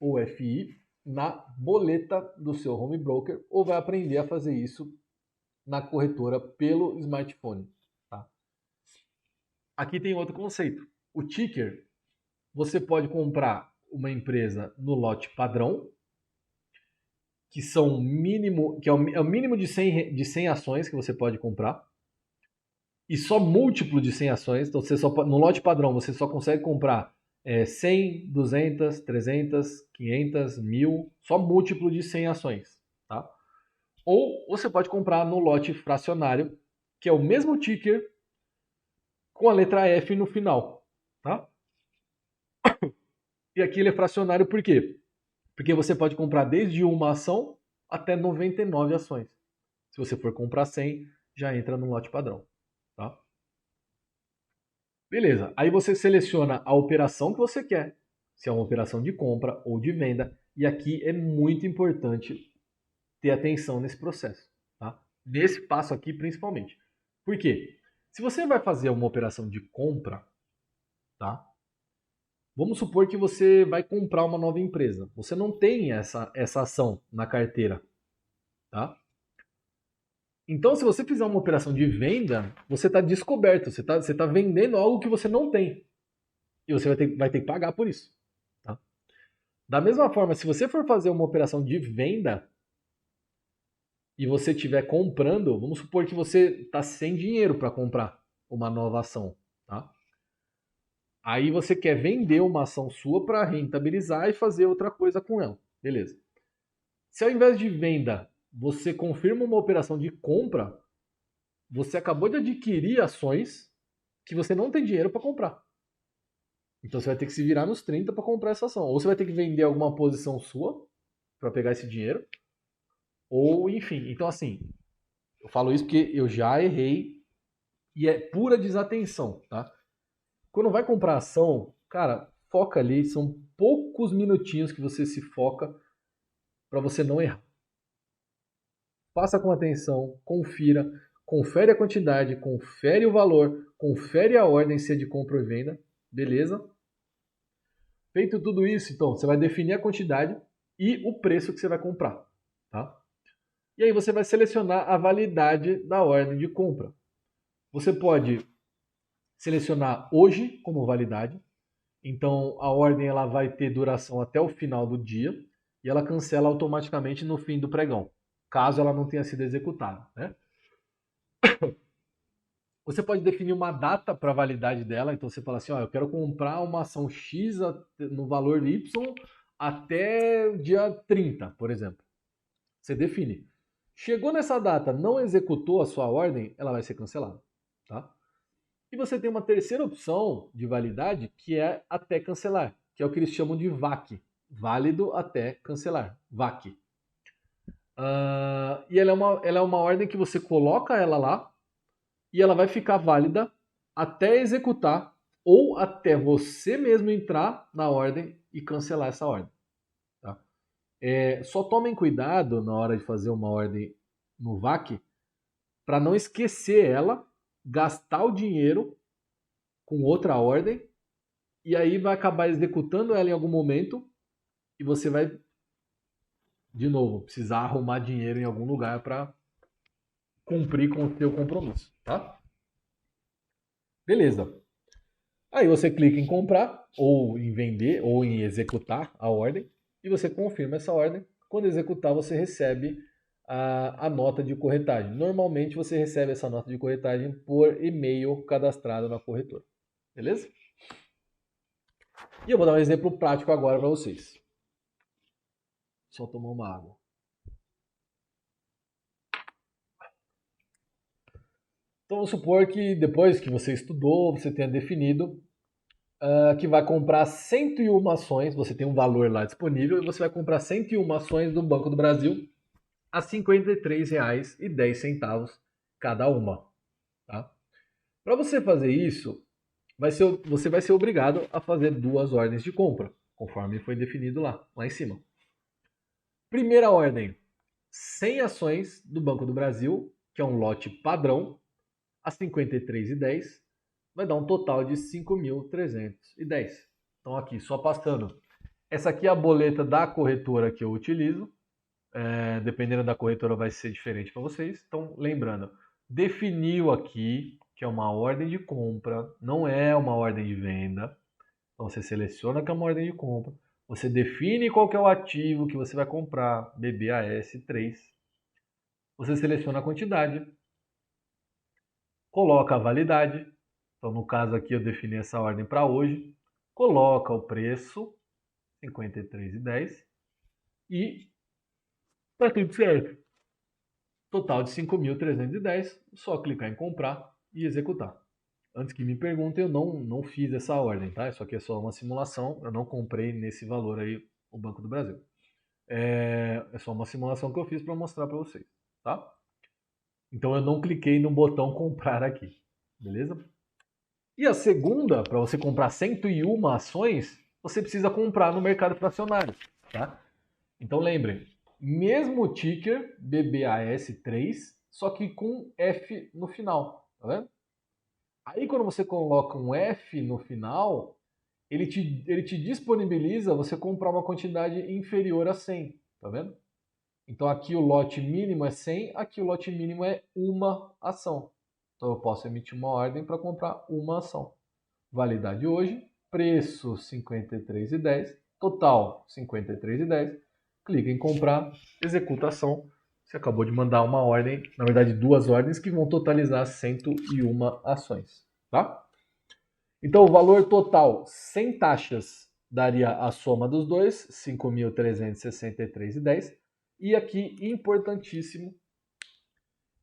ou FI, na boleta do seu home broker, ou vai aprender a fazer isso na corretora pelo smartphone. Tá? Aqui tem outro conceito. O ticker, você pode comprar uma empresa no lote padrão, que são mínimo, que é o mínimo de 100 ações que você pode comprar, e só múltiplo de 100 ações. Então, no lote padrão, você só consegue comprar 100, 200, 300, 500, 1.000, só múltiplo de 100 ações. Tá? Ou você pode comprar no lote fracionário, que é o mesmo ticker com a letra F no final. Tá? E aqui ele é fracionário por quê? Porque você pode comprar desde uma ação até 99 ações. Se você for comprar 100, já entra no lote padrão. Tá? Beleza, aí você seleciona a operação que você quer, se é uma operação de compra ou de venda, e aqui é muito importante ter atenção nesse processo, tá? Nesse passo aqui principalmente. Por quê? Se você vai fazer uma operação de compra, tá? Vamos supor que você vai comprar uma nova empresa. Você não tem essa ação na carteira, tá? Então, se você fizer uma operação de venda, você está descoberto, você tá vendendo algo que você não tem. E você vai ter que pagar por isso. Tá? Da mesma forma, se você for fazer uma operação de venda e você estiver comprando, vamos supor que você está sem dinheiro para comprar uma nova ação. Tá? Aí você quer vender uma ação sua para rentabilizar e fazer outra coisa com ela. Beleza. Se ao invés de venda você confirma uma operação de compra, você acabou de adquirir ações que você não tem dinheiro para comprar. Então você vai ter que se virar nos 30 para comprar essa ação. Ou você vai ter que vender alguma posição sua para pegar esse dinheiro, ou enfim. Então assim, eu falo isso porque eu já errei e é pura desatenção, tá? Quando vai comprar ação, cara, foca ali, são poucos minutinhos que você se foca para você não errar. Faça com atenção, confira, confere a quantidade, confere o valor, confere a ordem se é de compra ou venda, beleza? Feito tudo isso, então, você vai definir a quantidade e o preço que você vai comprar, tá? E aí você vai selecionar a validade da ordem de compra. Você pode selecionar hoje como validade, então a ordem ela vai ter duração até o final do dia e ela cancela automaticamente no fim do pregão, caso ela não tenha sido executada, né? Você pode definir uma data para a validade dela, então você fala assim, ó, eu quero comprar uma ação X no valor Y até o dia 30, por exemplo. Você define. Chegou nessa data, não executou a sua ordem, ela vai ser cancelada, tá? E você tem uma terceira opção de validade, que é até cancelar, que é o que eles chamam de VAC, válido até cancelar, VAC. E ela é uma ordem que você coloca ela lá, e ela vai ficar válida até executar ou até você mesmo entrar na ordem e cancelar essa ordem. Tá? Só tomem cuidado na hora de fazer uma ordem no VAC para não esquecer ela, gastar o dinheiro com outra ordem e aí vai acabar executando ela em algum momento e você vai, de novo, precisar arrumar dinheiro em algum lugar para cumprir com o seu compromisso. Tá? Beleza. Aí você clica em comprar, ou em vender, ou em executar a ordem, e você confirma essa ordem. Quando executar, você recebe a nota de corretagem. Normalmente você recebe essa nota de corretagem por e-mail cadastrado na corretora. Beleza? E eu vou dar um exemplo prático agora para vocês. Só tomar uma água. Então vamos supor que depois que você estudou, você tenha definido que vai comprar 101 ações, você tem um valor lá disponível, e você vai comprar 101 ações do Banco do Brasil a R$ 53,10 cada uma. Tá? Para você fazer isso, você vai ser obrigado a fazer 2 ordens de compra, conforme foi definido lá em cima. Primeira ordem, 100 ações do Banco do Brasil, que é um lote padrão, a R$ 53,10, vai dar um total de 5.310. Então aqui, só passando. Essa aqui é a boleta da corretora que eu utilizo. Dependendo da corretora vai ser diferente para vocês. Então, lembrando, definiu aqui que é uma ordem de compra, não é uma ordem de venda. Então, você seleciona que é uma ordem de compra. Você define qual que é o ativo que você vai comprar, BBAS3. Você seleciona a quantidade, coloca a validade. Então, no caso aqui, eu defini essa ordem para hoje. Coloca o preço, R$ 53,10. E tá tudo certo. Total de 5.310. Só clicar em comprar e executar. Antes que me perguntem, eu não fiz essa ordem, tá? Isso aqui é só uma simulação. Eu não comprei nesse valor aí o Banco do Brasil. É só uma simulação que eu fiz para mostrar para vocês, tá? Então eu não cliquei no botão comprar aqui, beleza? E a segunda, para você comprar 101 ações, você precisa comprar no mercado fracionário, tá? Então lembrem, mesmo ticker BBAS3, só que com F no final, tá vendo? Aí quando você coloca um F no final, ele te disponibiliza você comprar uma quantidade inferior a 100, tá vendo? Então aqui o lote mínimo é 100, aqui o lote mínimo é uma ação. Então eu posso emitir uma ordem para comprar uma ação. Validade hoje, preço R$ 53,10, total R$ 53,10. Clica em comprar, executa a ação. Você acabou de mandar uma ordem, na verdade 2 ordens que vão totalizar 101 ações, tá? Então o valor total sem taxas daria a soma dos dois, 5.363,10. E aqui, importantíssimo,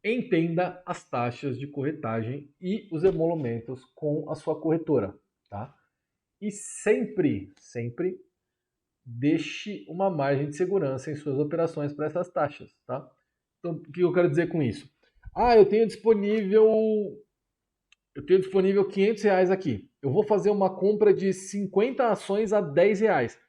entenda as taxas de corretagem e os emolumentos com a sua corretora, tá? E sempre deixe uma margem de segurança em suas operações para essas taxas, tá? Então, o que eu quero dizer com isso? Ah, eu tenho disponível R$ 500 aqui. Eu vou fazer uma compra de 50 ações a R$ 10.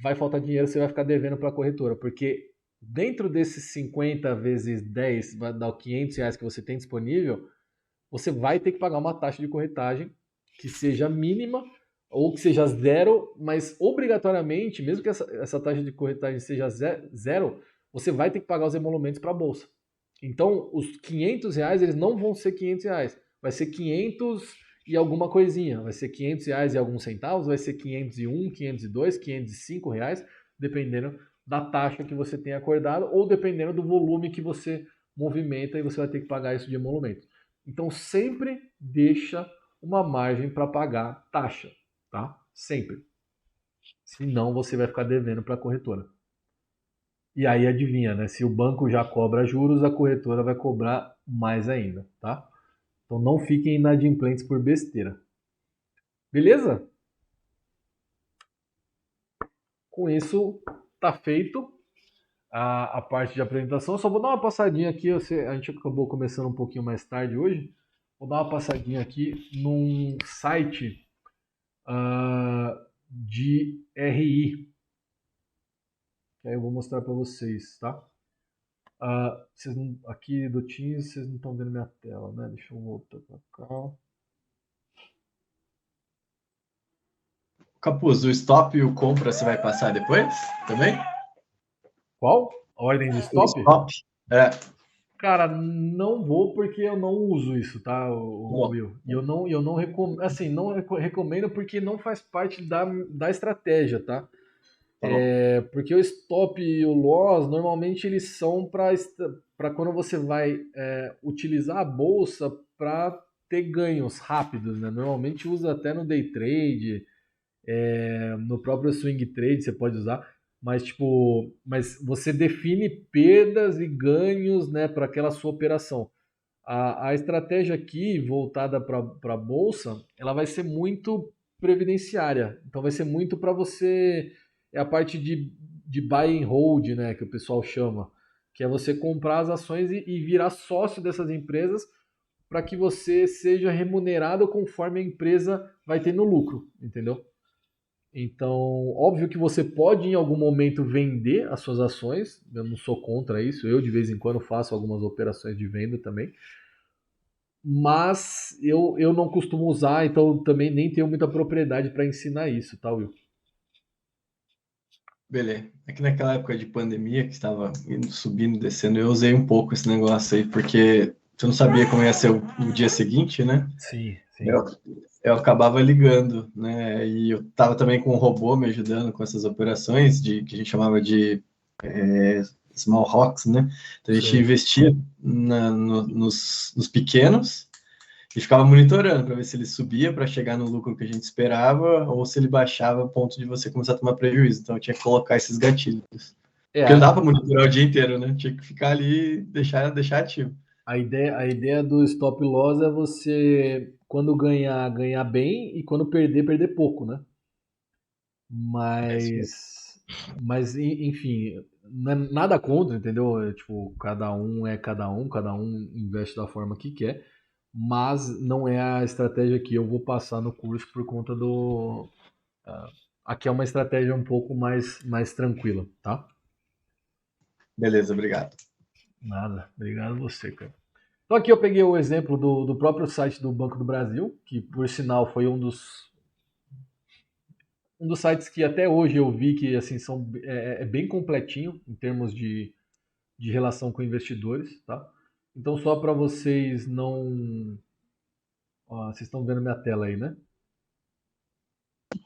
Vai faltar dinheiro, você vai ficar devendo para a corretora, porque dentro desses 50 vezes 10 vai dar R$ 500 que você tem disponível, você vai ter que pagar uma taxa de corretagem que seja mínima ou que seja zero, mas obrigatoriamente, mesmo que essa taxa de corretagem seja zero, você vai ter que pagar os emolumentos para a bolsa. Então, os R$ 500 eles não vão ser R$ 500, vai ser 500 e alguma coisinha, vai ser R$ 500 e alguns centavos, vai ser 501, 502, R$ 505, dependendo da taxa que você tenha acordado ou dependendo do volume que você movimenta e você vai ter que pagar isso de emolumento. Então sempre deixa uma margem para pagar taxa, tá? Sempre. Senão você vai ficar devendo para a corretora. E aí adivinha, né? Se o banco já cobra juros, a corretora vai cobrar mais ainda, tá? Então não fiquem inadimplentes por besteira. Beleza? Com isso, tá feito a parte de apresentação. Eu só vou dar uma passadinha aqui. A gente acabou começando um pouquinho mais tarde hoje. Vou dar uma passadinha aqui num site de RI, que aí eu vou mostrar para vocês, tá? Aqui do Teams, vocês não estão vendo minha tela, né? Deixa eu voltar para cá. Capuz, o stop e o compra você vai passar depois também? Qual? A ordem de O stop? stop? É. Cara, não vou porque eu não uso isso, tá, o Bom, Will? E eu não recomendo, assim, não recomendo porque não faz parte da estratégia, tá? tá bom. Porque o stop e o loss, normalmente eles são para quando você vai utilizar a bolsa para ter ganhos rápidos, né? Normalmente usa até no day trade, no próprio swing trade você pode usar, mas tipo, mas você define perdas e ganhos, né, para aquela sua operação. A estratégia aqui voltada para a bolsa, ela vai ser muito previdenciária. Então vai ser muito para você, é a parte de buy and hold, né, que o pessoal chama, que é você comprar as ações e virar sócio dessas empresas para que você seja remunerado conforme a empresa vai tendo lucro, entendeu? Então, óbvio que você pode em algum momento vender as suas ações, eu não sou contra isso, eu de vez em quando faço algumas operações de venda também, mas eu não costumo usar, então também nem tenho muita propriedade para ensinar isso, tá, Will? Beleza. É que naquela época de pandemia, que estava indo, subindo, descendo, eu usei um pouco esse negócio aí, porque eu não sabia como ia ser o dia seguinte, né? Sim, sim. Eu, eu acabava ligando, né? E eu tava também com um robô me ajudando com essas operações que a gente chamava de small rocks, né? Então a gente Sei. investia nos pequenos e ficava monitorando para ver se ele subia para chegar no lucro que a gente esperava ou se ele baixava a ponto de você começar a tomar prejuízo. Então eu tinha que colocar esses gatilhos. É, Porque não dá para monitorar o dia inteiro, né? Tinha que ficar ali e deixar ativo. a ideia do stop loss é você, quando ganhar, ganhar bem e quando perder, perder pouco, né? É isso mesmo. Mas enfim, não é nada contra, entendeu? Tipo, cada um investe da forma que quer, mas não é a estratégia que eu vou passar no curso por conta do. Aqui é uma estratégia um pouco mais tranquila, tá? Beleza, obrigado. Nada, obrigado a você, cara. Então aqui eu peguei o exemplo do próprio site do Banco do Brasil, que por sinal foi um dos sites que até hoje eu vi que assim é bem completinho em termos de relação com investidores, tá? Então só para vocês não, ó, vocês estão vendo minha tela aí, né?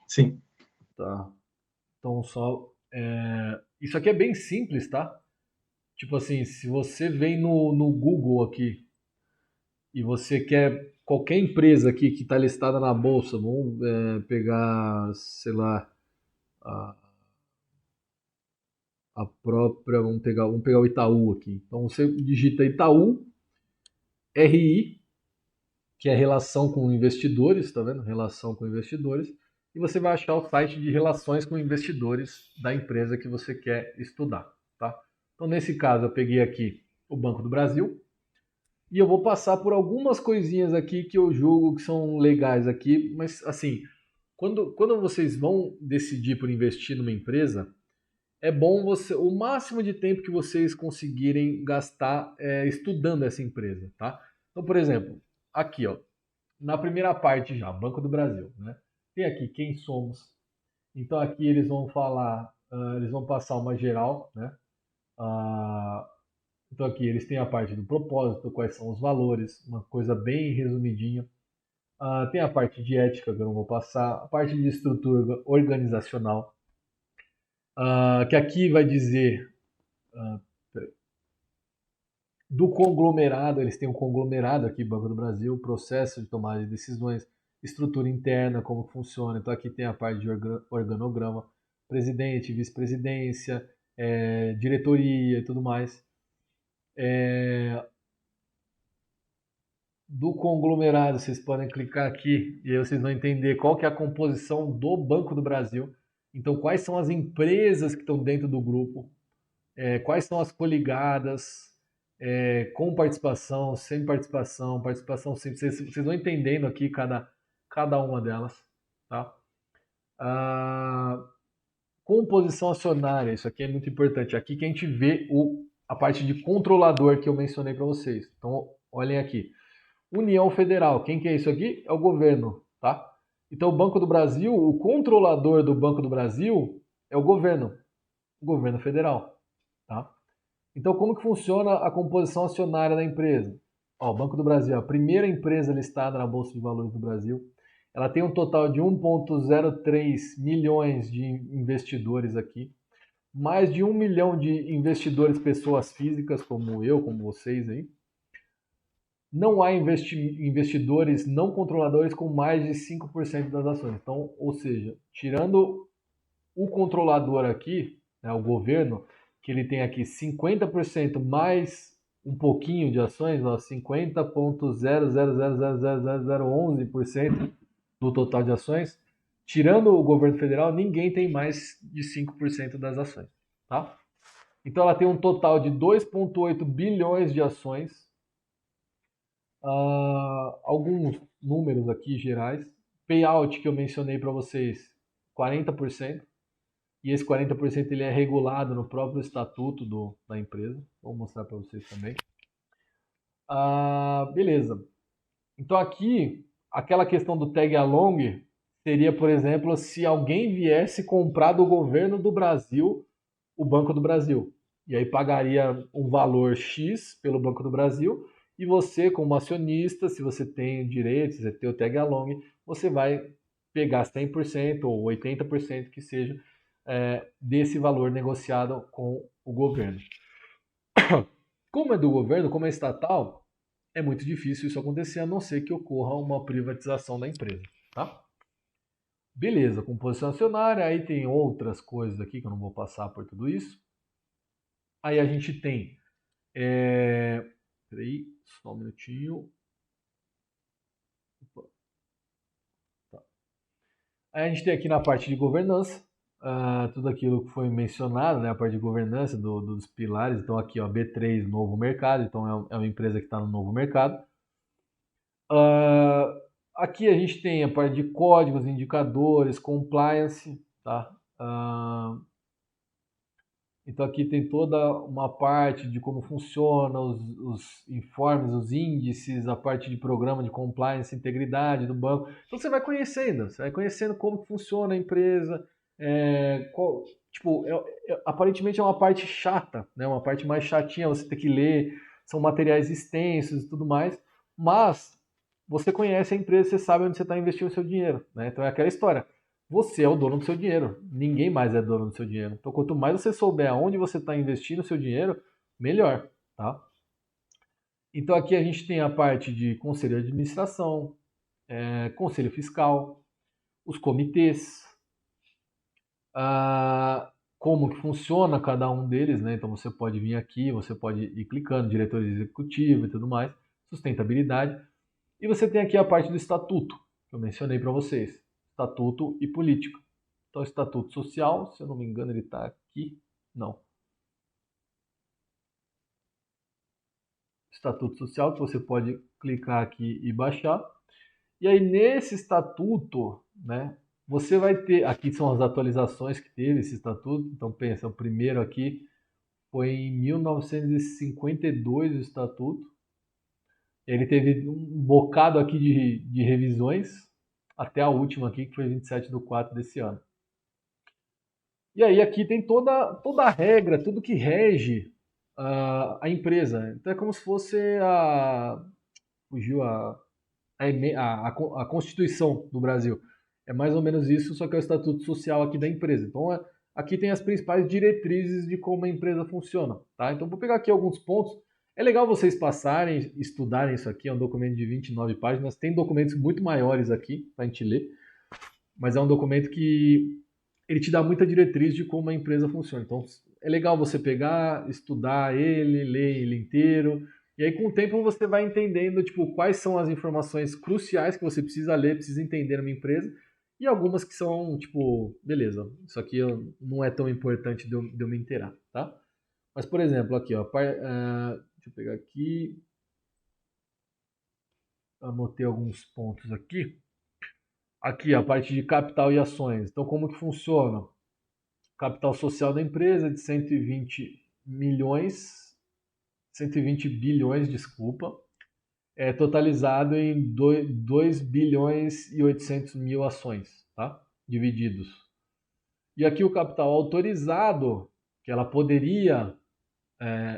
Sim. Tá. Então só isso aqui é bem simples, tá? Tipo assim, se você vem no Google aqui e você quer qualquer empresa aqui que está listada na bolsa, vamos pegar, sei lá, a, a própria, vamos pegar o Itaú aqui. Então você digita Itaú RI, que é relação com investidores, tá vendo? Relação com investidores. E você vai achar o site de relações com investidores da empresa que você quer estudar, tá? Então, nesse caso, eu peguei aqui o Banco do Brasil e eu vou passar por algumas coisinhas aqui que eu julgo que são legais aqui, mas assim, quando vocês vão decidir por investir numa empresa, é bom o máximo de tempo que vocês conseguirem gastar estudando essa empresa, tá? Então, por exemplo, aqui, ó, na primeira parte já, Banco do Brasil, né? Tem aqui quem somos. Então aqui eles vão falar, eles vão passar uma geral, né? Ah, então aqui eles têm a parte do propósito, quais são os valores, uma coisa bem resumidinha. Tem a parte de ética que eu não vou passar, a parte de estrutura organizacional, que aqui vai dizer ah, do conglomerado, eles têm um conglomerado aqui, Banco do Brasil, processo de tomada de decisões, estrutura interna, como funciona. Então aqui tem a parte de organograma, presidente, vice-presidência, diretoria e tudo mais. Do conglomerado, vocês podem clicar aqui e aí vocês vão entender qual que é a composição do Banco do Brasil. Então, quais são as empresas que estão dentro do grupo, quais são as coligadas, com participação, sem participação, participação simples. Vocês vão entendendo aqui cada uma delas. Tá? Ah, composição acionária, isso aqui é muito importante. Aqui que a gente vê a parte de controlador que eu mencionei para vocês. Então, olhem aqui. União Federal, quem que é isso aqui? É o governo, tá? Então, o Banco do Brasil, o controlador do Banco do Brasil é o governo federal, tá? Então, como que funciona a composição acionária da empresa? Ó, o Banco do Brasil, a primeira empresa listada na Bolsa de Valores do Brasil, ela tem um total de 1,03 milhões de investidores aqui, mais de 1 milhão de investidores pessoas físicas, como eu, como vocês aí. Não há investidores não controladores com mais de 5% das ações. Então, ou seja, tirando o controlador aqui, né, o governo, que ele tem aqui 50% mais um pouquinho de ações, 50,0000011% do total de ações, tirando o governo federal, ninguém tem mais de 5% das ações. Tá? Então ela tem um total de 2,8 bilhões de ações. Alguns números aqui gerais. Payout que eu mencionei para vocês, 40%. E esse 40% ele é regulado no próprio estatuto da empresa. Vou mostrar para vocês também. Beleza. Então aqui, aquela questão do tag along seria, por exemplo, se alguém viesse comprar do governo do Brasil o Banco do Brasil. E aí pagaria um valor X pelo Banco do Brasil e você, como acionista, se você tem direitos, se você tem o tag along, você vai pegar 100% ou 80% que seja desse valor negociado com o governo. Como é do governo, como é estatal, é muito difícil isso acontecer, a não ser que ocorra uma privatização da empresa. Tá? Beleza, composição acionária, aí tem outras coisas aqui que eu não vou passar por tudo isso. Aí a gente tem. Peraí, só um minutinho. Tá. Aí a gente tem aqui na parte de governança, tudo aquilo que foi mencionado, né, a parte de governança dos pilares. Então aqui, ó, B3, novo mercado, então é uma empresa que está no novo mercado. Aqui a gente tem a parte de códigos, indicadores, compliance, tá? Então aqui tem toda uma parte de como funciona os informes, os índices, a parte de programa de compliance, integridade do banco. Então você vai conhecendo como que funciona a empresa. Aparentemente é uma parte chata, né? Uma parte mais chatinha, você tem que ler, são materiais extensos e tudo mais, mas você conhece a empresa, você sabe onde você está investindo o seu dinheiro, né? Então é aquela história. Você é o dono do seu dinheiro. Ninguém mais é dono do seu dinheiro. Então, quanto mais você souber aonde você está investindo o seu dinheiro, melhor, tá? Então, aqui a gente tem a parte de conselho de administração, conselho fiscal, os comitês, como que funciona cada um deles, né? Então, você pode vir aqui, você pode ir clicando, diretor executivo e tudo mais. Se sustentabilidade. E você tem aqui a parte do estatuto, que eu mencionei para vocês. Estatuto e política. Então, estatuto social, se eu não me engano, ele está aqui. Não. Estatuto social, que você pode clicar aqui e baixar. E aí, nesse estatuto, né, você vai ter... Aqui são as atualizações que teve esse estatuto. Então, pensa, o primeiro aqui foi em 1952 o estatuto. Ele teve um bocado aqui de revisões, até a última aqui, que foi 27/4 desse ano. E aí aqui tem toda a regra, tudo que rege a empresa. Então é como se fosse fugiu a Constituição do Brasil. É mais ou menos isso, só que é o Estatuto Social aqui da empresa. Então aqui tem as principais diretrizes de como a empresa funciona. Tá? Então vou pegar aqui alguns pontos. É legal vocês passarem, estudarem isso aqui, é um documento de 29 páginas. Tem documentos muito maiores aqui para a gente ler, mas é um documento que ele te dá muita diretriz de como a empresa funciona. Então é legal você pegar, estudar ele, ler ele inteiro, e aí com o tempo você vai entendendo tipo, quais são as informações cruciais que você precisa ler, precisa entender numa empresa, e algumas que são, tipo, beleza, isso aqui não é tão importante de eu me inteirar, tá? Mas, por exemplo, aqui, ó, deixa eu pegar aqui, anotei alguns pontos aqui. Aqui, a parte de capital e ações. Então, como que funciona? Capital social da empresa de 120 milhões, 120 bilhões, desculpa, totalizado em 2 bilhões e 800 mil ações, tá? Divididos. E aqui o capital autorizado, que ela poderia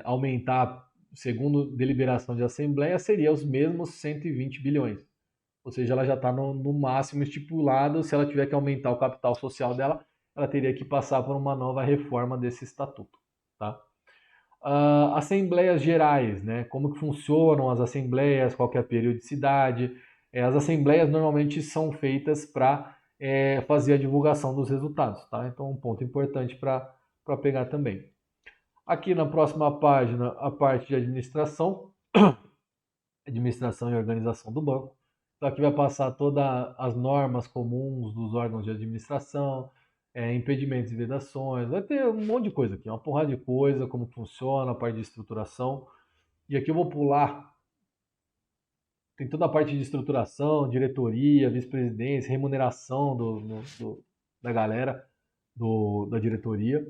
aumentar segundo deliberação de assembleia, seria os mesmos 120 bilhões. Ou seja, ela já está no máximo estipulado. Se ela tiver que aumentar o capital social dela, ela teria que passar por uma nova reforma desse estatuto. Tá? Assembleias gerais, né? Como que funcionam as assembleias, qual que é a periodicidade. As assembleias normalmente são feitas para fazer a divulgação dos resultados. Tá? Então, um ponto importante para pegar também. Aqui na próxima página, a parte de administração e organização do banco. Então aqui vai passar todas as normas comuns dos órgãos de administração, impedimentos e vedações, vai ter um monte de coisa aqui, uma porrada de coisa, como funciona, a parte de estruturação. E aqui eu vou pular, tem toda a parte de estruturação, diretoria, vice-presidência, remuneração da galera da diretoria.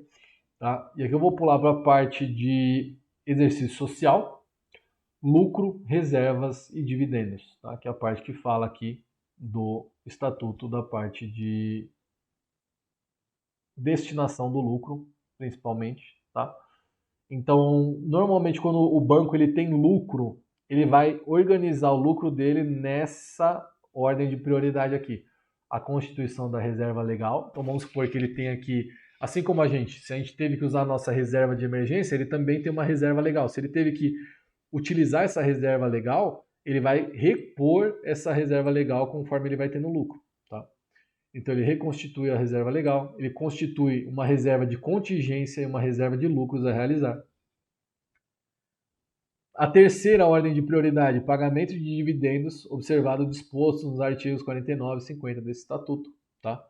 Tá? E aqui eu vou pular para a parte de exercício social, lucro, reservas e dividendos, tá? Que é a parte que fala aqui do estatuto da parte de destinação do lucro, principalmente. Tá? Então, normalmente quando o banco ele tem lucro, ele vai organizar o lucro dele nessa ordem de prioridade aqui. A constituição da reserva legal. Então vamos supor que ele tem aqui, assim como a gente, se a gente teve que usar a nossa reserva de emergência, ele também tem uma reserva legal. Se ele teve que utilizar essa reserva legal, ele vai repor essa reserva legal conforme ele vai tendo lucro. Tá? Então ele reconstitui a reserva legal, ele constitui uma reserva de contingência e uma reserva de lucros a realizar. A terceira ordem de prioridade, pagamento de dividendos, observado o disposto nos artigos 49 e 50 desse estatuto. Tá?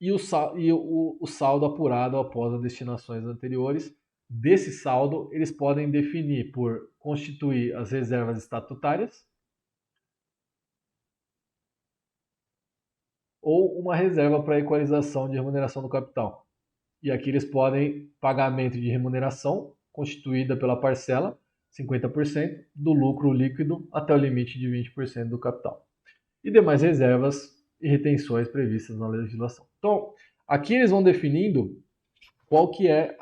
E o saldo apurado após as destinações anteriores. Desse saldo, eles podem definir por constituir as reservas estatutárias ou uma reserva para equalização de remuneração do capital. E aqui eles podem pagamento de remuneração constituída pela parcela, 50%, do lucro líquido até o limite de 20% do capital. E demais reservas e retenções previstas na legislação. Então, aqui eles vão definindo qual que é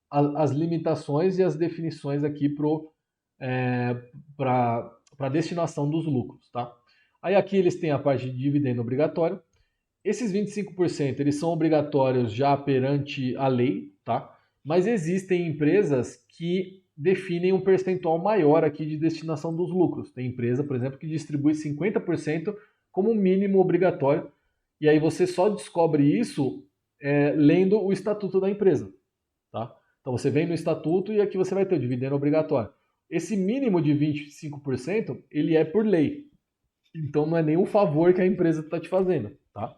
as limitações e as definições aqui para a destinação dos lucros. Tá? Aí aqui eles têm a parte de dividendo obrigatório. Esses 25% eles são obrigatórios já perante a lei, tá? Mas existem empresas que definem um percentual maior aqui de destinação dos lucros. Tem empresa, por exemplo, que distribui 50% como mínimo obrigatório, e aí você só descobre isso lendo o estatuto da empresa. Tá? Então você vem no estatuto e aqui você vai ter o dividendo obrigatório. Esse mínimo de 25%, ele é por lei. Então não é nenhum favor que a empresa está te fazendo, tá?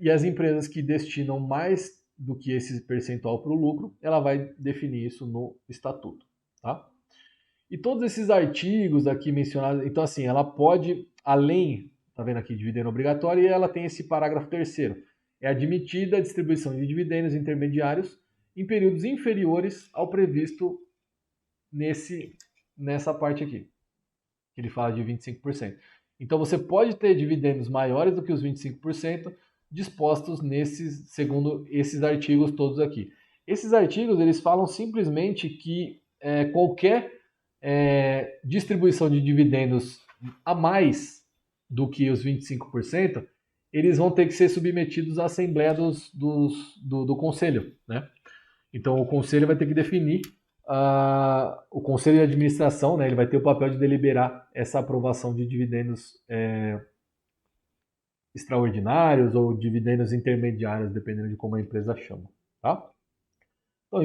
E as empresas que destinam mais do que esse percentual para o lucro, ela vai definir isso no estatuto, tá? E todos esses artigos aqui mencionados, então assim, ela pode, além, tá vendo aqui, dividendo obrigatório, e ela tem esse parágrafo terceiro. É admitida a distribuição de dividendos intermediários em períodos inferiores ao previsto nessa parte aqui, que ele fala de 25%. Então você pode ter dividendos maiores do que os 25% dispostos segundo esses artigos todos aqui. Esses artigos, eles falam simplesmente que qualquer distribuição de dividendos a mais do que os 25%, eles vão ter que ser submetidos à assembleia do conselho, né? Então o conselho vai ter que definir, o conselho de administração, né, ele vai ter o papel de deliberar essa aprovação de dividendos extraordinários ou dividendos intermediários, dependendo de como a empresa chama, tá? Então,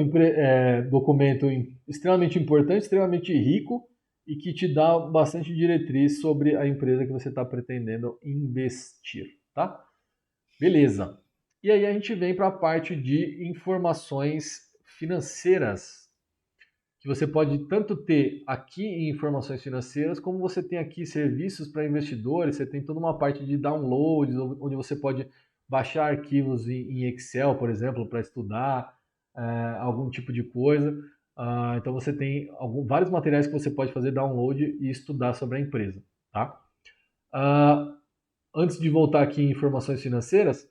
documento extremamente importante, extremamente rico e que te dá bastante diretriz sobre a empresa que você está pretendendo investir, tá? Beleza. E aí a gente vem para a parte de informações financeiras, que você pode tanto ter aqui em informações financeiras, como você tem aqui serviços para investidores, você tem toda uma parte de downloads, onde você pode baixar arquivos em Excel, por exemplo, para estudar algum tipo de coisa. Então você tem vários materiais que você pode fazer download e estudar sobre a empresa, tá? Antes de voltar aqui em informações financeiras,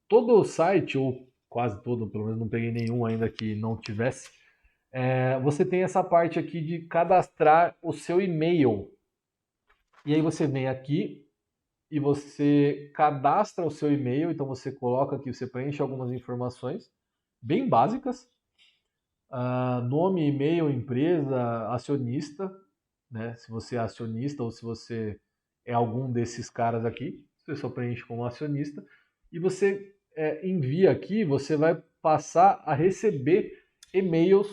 todo o site, ou quase todo, pelo menos não peguei nenhum ainda que não tivesse, você tem essa parte aqui de cadastrar o seu e-mail. E aí você vem aqui e você cadastra o seu e-mail, então você coloca aqui, você preenche algumas informações bem básicas, nome, e-mail, empresa, acionista, né? Se você é acionista ou se você é algum desses caras aqui, você só preenche como acionista e você envia aqui, você vai passar a receber e-mails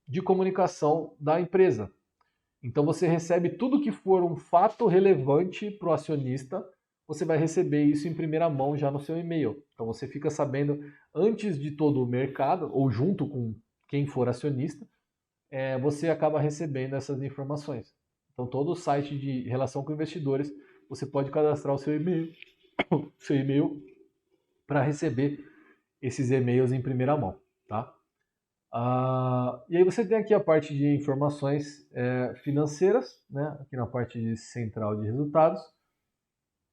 de comunicação da empresa. Então você recebe tudo que for um fato relevante para o acionista, você vai receber isso em primeira mão já no seu e-mail. Então você fica sabendo antes de todo o mercado, ou junto com quem for acionista, você acaba recebendo essas informações. Então todo o site de relação com investidores, você pode cadastrar o seu e-mail para receber esses e-mails em primeira mão, tá? E aí você tem aqui a parte de informações financeiras, né? Aqui na parte de central de resultados.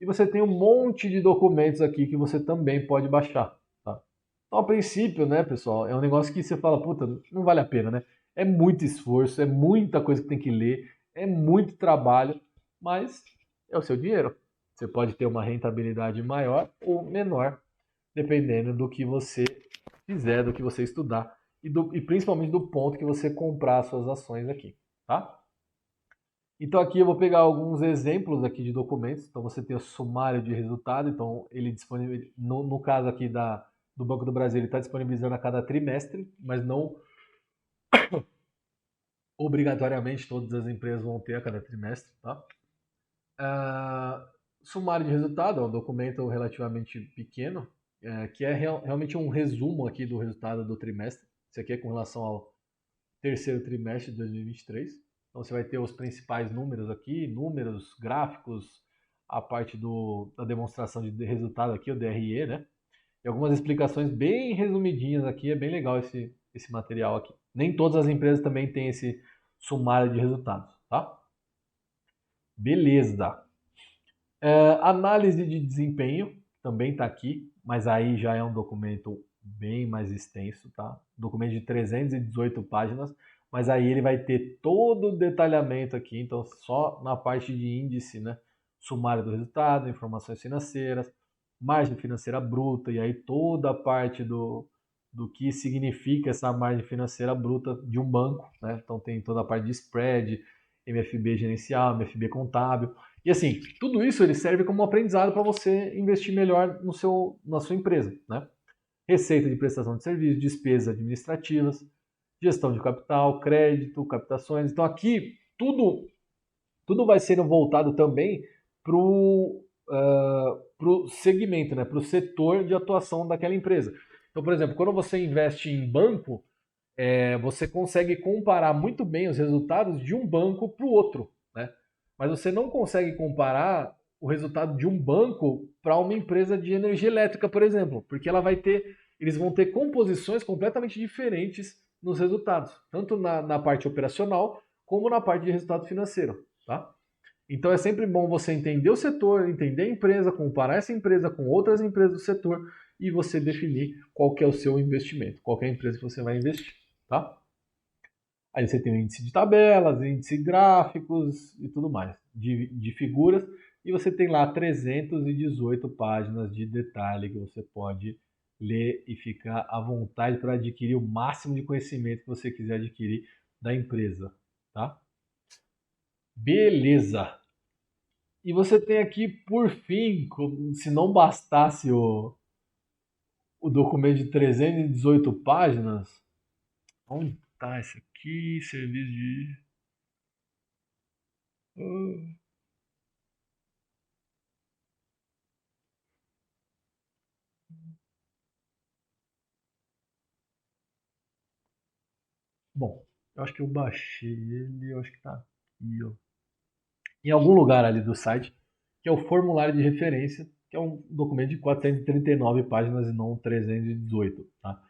E você tem um monte de documentos aqui que você também pode baixar, tá? Então, a princípio, né, pessoal, é um negócio que você fala, puta, não vale a pena, né? É muito esforço, é muita coisa que tem que ler, é muito trabalho, mas é o seu dinheiro. Você pode ter uma rentabilidade maior ou menor, dependendo do que você fizer, do que você estudar e principalmente do ponto que você comprar as suas ações aqui, tá? Então aqui eu vou pegar alguns exemplos aqui de documentos. Então você tem o sumário de resultado. Então ele disponível no caso aqui do Banco do Brasil, ele está disponibilizando a cada trimestre, mas não obrigatoriamente todas as empresas vão ter a cada trimestre, tá? Sumário de resultado é um documento relativamente pequeno, que é realmente um resumo aqui do resultado do trimestre. Isso aqui é com relação ao terceiro trimestre de 2023. Então você vai ter os principais números aqui, números, gráficos, a parte da demonstração de resultado aqui, o DRE, né? E algumas explicações bem resumidinhas aqui, é bem legal esse material aqui. Nem todas as empresas também têm esse sumário de resultados, tá? Beleza. Análise de desempenho também está aqui, mas aí já é um documento bem mais extenso, tá? Documento de 318 páginas, mas aí ele vai ter todo o detalhamento aqui, então só na parte de índice, né? Sumário do resultado, informações financeiras, margem financeira bruta, e aí toda a parte do que significa essa margem financeira bruta de um banco, né? Então tem toda a parte de spread, MFB gerencial, MFB contábil. E assim, tudo isso ele serve como aprendizado para você investir melhor na sua empresa, né? receita de prestação de serviço, despesas administrativas, gestão de capital, crédito, captações. Então aqui tudo vai sendo voltado também para o segmento, né? Para o setor de atuação daquela empresa. Então, por exemplo, quando você investe em banco, você consegue comparar muito bem os resultados de um banco para o outro, né? Mas você não consegue comparar o resultado de um banco para uma empresa de energia elétrica, por exemplo, porque eles vão ter composições completamente diferentes nos resultados, tanto na parte operacional como na parte de resultado financeiro, tá? Então é sempre bom você entender o setor, entender a empresa, comparar essa empresa com outras empresas do setor e você definir qual que é o seu investimento, qual que é a empresa que você vai investir, tá? Aí você tem o índice de tabelas, índice gráficos e tudo mais, de figuras, e você tem lá 318 páginas de detalhe que você pode ler e ficar à vontade para adquirir o máximo de conhecimento que você quiser adquirir da empresa, tá? Beleza! E você tem aqui, por fim, se não bastasse o documento de 318 páginas, onde está esse aqui? Serviço de. Bom, eu acho que eu baixei ele, eu acho que tá aqui, ó. Em algum lugar ali do site, que é o formulário de referência, que é um documento de 439 páginas e não 318, tá?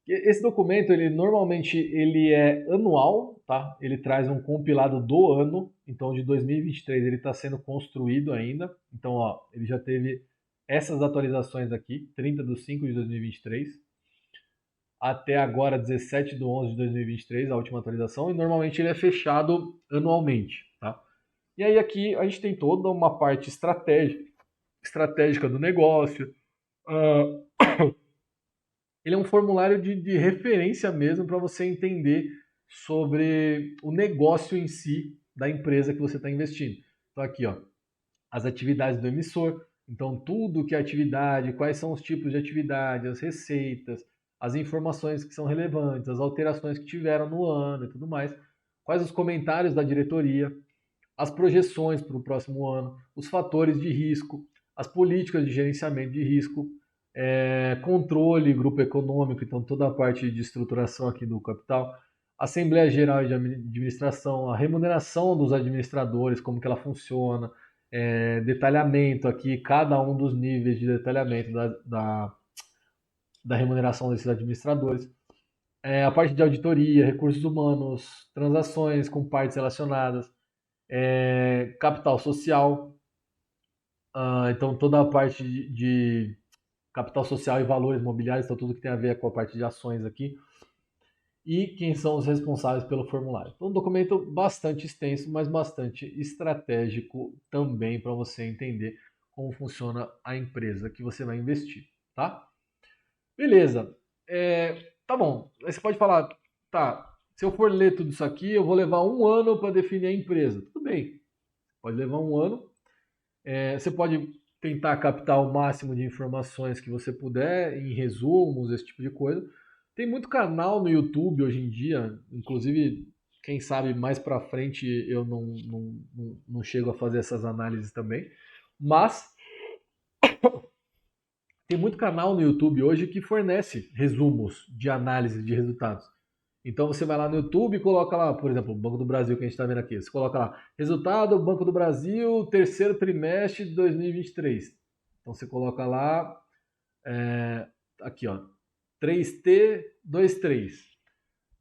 Esse documento, ele é anual, tá? Ele traz um compilado do ano, então de 2023 ele está sendo construído ainda. Então, ó, ele já teve essas atualizações aqui, 30 de 5 de 2023, até agora 17 de 11 de 2023, a última atualização, e normalmente ele é fechado anualmente, tá? E aí aqui a gente tem toda uma parte estratégica do negócio. Ele é um formulário de referência mesmo para você entender sobre o negócio em si da empresa que você está investindo. Então aqui, ó, as atividades do emissor. Então tudo que é atividade, quais são os tipos de atividade, as receitas, as informações que são relevantes, as alterações que tiveram no ano e tudo mais. Quais os comentários da diretoria, as projeções para o próximo ano, os fatores de risco, as políticas de gerenciamento de risco, controle, grupo econômico, então toda a parte de estruturação aqui do capital, Assembleia Geral de Administração, a remuneração dos administradores, como que ela funciona, detalhamento aqui, cada um dos níveis de detalhamento da remuneração desses administradores, a parte de auditoria, recursos humanos, transações com partes relacionadas, capital social, então toda a parte de capital social e valores mobiliários, então tudo que tem a ver com a parte de ações aqui, e quem são os responsáveis pelo formulário. Então, um documento bastante extenso, mas bastante estratégico também para você entender como funciona a empresa que você vai investir, tá? Beleza, tá bom. Aí você pode falar, tá, se eu for ler tudo isso aqui, eu vou levar um ano para definir a empresa. Tudo bem, pode levar um ano. Você pode tentar captar o máximo de informações que você puder, em resumos, esse tipo de coisa. Tem muito canal no YouTube hoje em dia, inclusive, quem sabe mais para frente eu não chego a fazer essas análises também, mas tem muito canal no YouTube hoje que fornece resumos de análise de resultados. Então você vai lá no YouTube e coloca lá, por exemplo, o Banco do Brasil que a gente está vendo aqui. Você coloca lá, resultado Banco do Brasil, terceiro trimestre de 2023. Então você coloca lá, aqui ó, 3T23.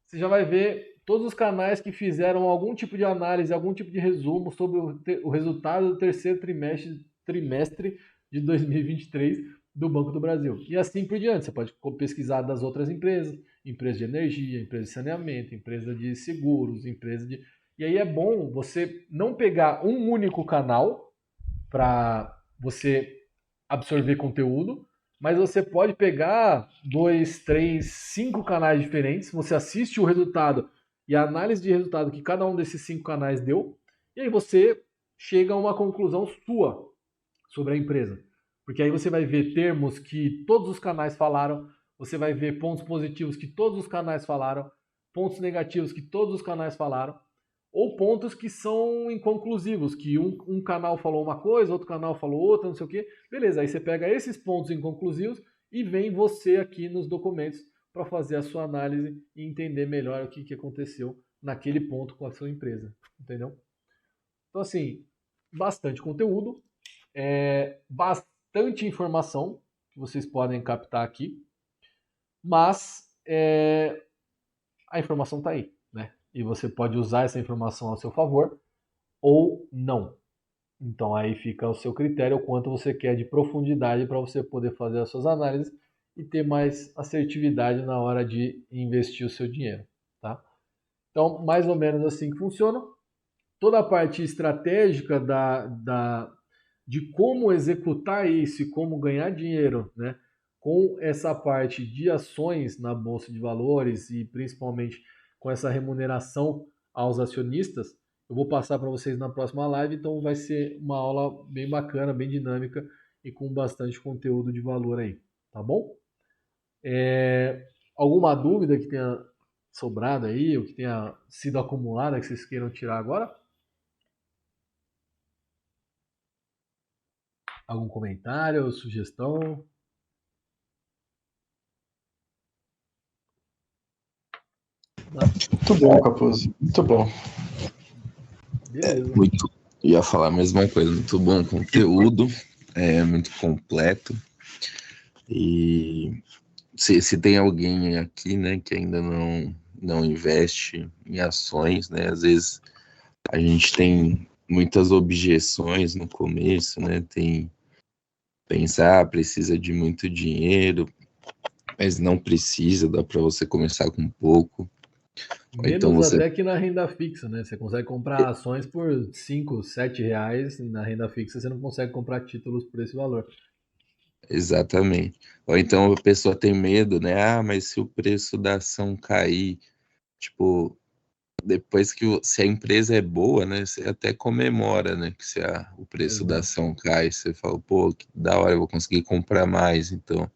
Você já vai ver todos os canais que fizeram algum tipo de análise, algum tipo de resumo sobre o resultado do terceiro trimestre de 2023 do Banco do Brasil. E assim por diante. Você pode pesquisar das outras empresas, empresa de energia, empresa de saneamento, empresa de seguros, empresa de... E aí é bom você não pegar um único canal para você absorver conteúdo, mas você pode pegar 2, 3, 5 canais diferentes, você assiste o resultado e a análise de resultado que cada um desses 5 canais deu, e aí você chega a uma conclusão sua sobre a empresa. Porque aí você vai ver termos que todos os canais falaram, você vai ver pontos positivos que todos os canais falaram, pontos negativos que todos os canais falaram, ou pontos que são inconclusivos, que um canal falou uma coisa, outro canal falou outra, não sei o quê. Beleza, aí você pega esses pontos inconclusivos e vem você aqui nos documentos para fazer a sua análise e entender melhor o que aconteceu naquele ponto com a sua empresa, entendeu? Então, assim, bastante conteúdo, bastante informação que vocês podem captar aqui, mas a informação está aí, né? E você pode usar essa informação ao seu favor ou não. Então aí fica ao seu critério o quanto você quer de profundidade para você poder fazer as suas análises e ter mais assertividade na hora de investir o seu dinheiro, tá? Então, mais ou menos assim que funciona. Toda a parte estratégica de como executar isso e como ganhar dinheiro, né? Com essa parte de ações na Bolsa de Valores e principalmente com essa remuneração aos acionistas, eu vou passar para vocês na próxima live, então vai ser uma aula bem bacana, bem dinâmica e com bastante conteúdo de valor aí, tá bom? Alguma dúvida que tenha sobrado aí, ou que tenha sido acumulada que vocês queiram tirar agora? Algum comentário, sugestão? Muito bom, Capuzzi. Muito bom. Beleza. Ia falar a mesma coisa. Muito bom conteúdo, muito completo. E se tem alguém aqui, né, que ainda não investe em ações, né, às vezes a gente tem muitas objeções no começo, né, tem pensar, precisa de muito dinheiro, mas não precisa, dá para você começar com pouco. Menos então você... até que na renda fixa, né? Você consegue comprar ações por 5, 7 reais, na renda fixa você não consegue comprar títulos por esse valor. Exatamente. Ou então a pessoa tem medo, né? Ah, mas se o preço da ação cair, tipo, depois que se a empresa é boa, né? Você até comemora, né? Que se o preço da ação cai, você fala, pô, que da hora, eu vou conseguir comprar mais. Então,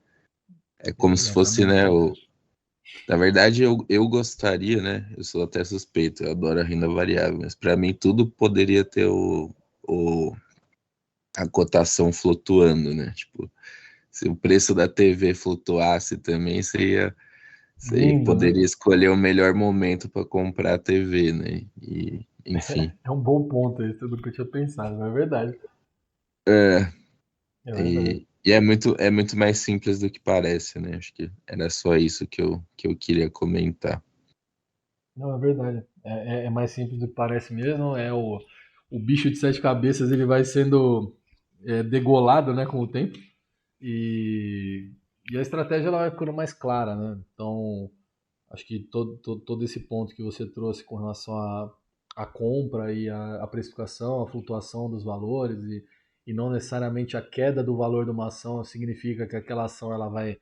é como se fosse, né? Na verdade, eu gostaria, né? Eu sou até suspeito, eu adoro a renda variável, mas para mim tudo poderia ter a cotação flutuando, né? Tipo, se o preço da TV flutuasse também, você poderia, né, escolher o melhor momento para comprar a TV, né? E, enfim. É um bom ponto isso, tudo que eu tinha pensado, mas é verdade. E é muito mais simples do que parece, né? Acho que era só isso que eu queria comentar. Não, é verdade. É mais simples do que parece mesmo. O bicho de 7 cabeças, ele vai sendo degolado, né, com o tempo. E a estratégia ela vai ficando mais clara, né? Então, acho que todo esse ponto que você trouxe com relação à compra e à precificação, à flutuação dos valores e não necessariamente a queda do valor de uma ação significa que aquela ação ela vai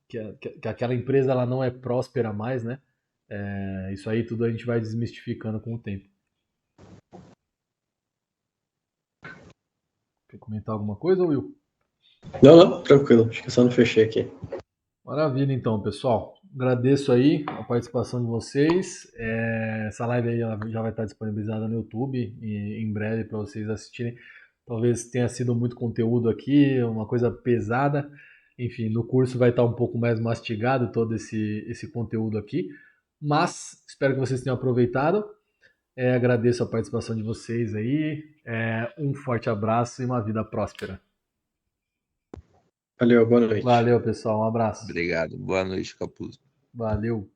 que aquela empresa ela não é próspera mais, né? Isso aí tudo a gente vai desmistificando com o tempo. Quer comentar alguma coisa, Will? Não, tranquilo. Acho que eu só não fechei aqui. Maravilha, então, pessoal. Agradeço aí a participação de vocês. Essa live aí ela já vai estar disponibilizada no YouTube e em breve para vocês assistirem. Talvez tenha sido muito conteúdo aqui, uma coisa pesada. Enfim, no curso vai estar um pouco mais mastigado todo esse conteúdo aqui. Mas espero que vocês tenham aproveitado. Agradeço a participação de vocês aí. Um forte abraço e uma vida próspera. Valeu, boa noite. Valeu, pessoal. Um abraço. Obrigado. Boa noite, Capuzzi. Valeu.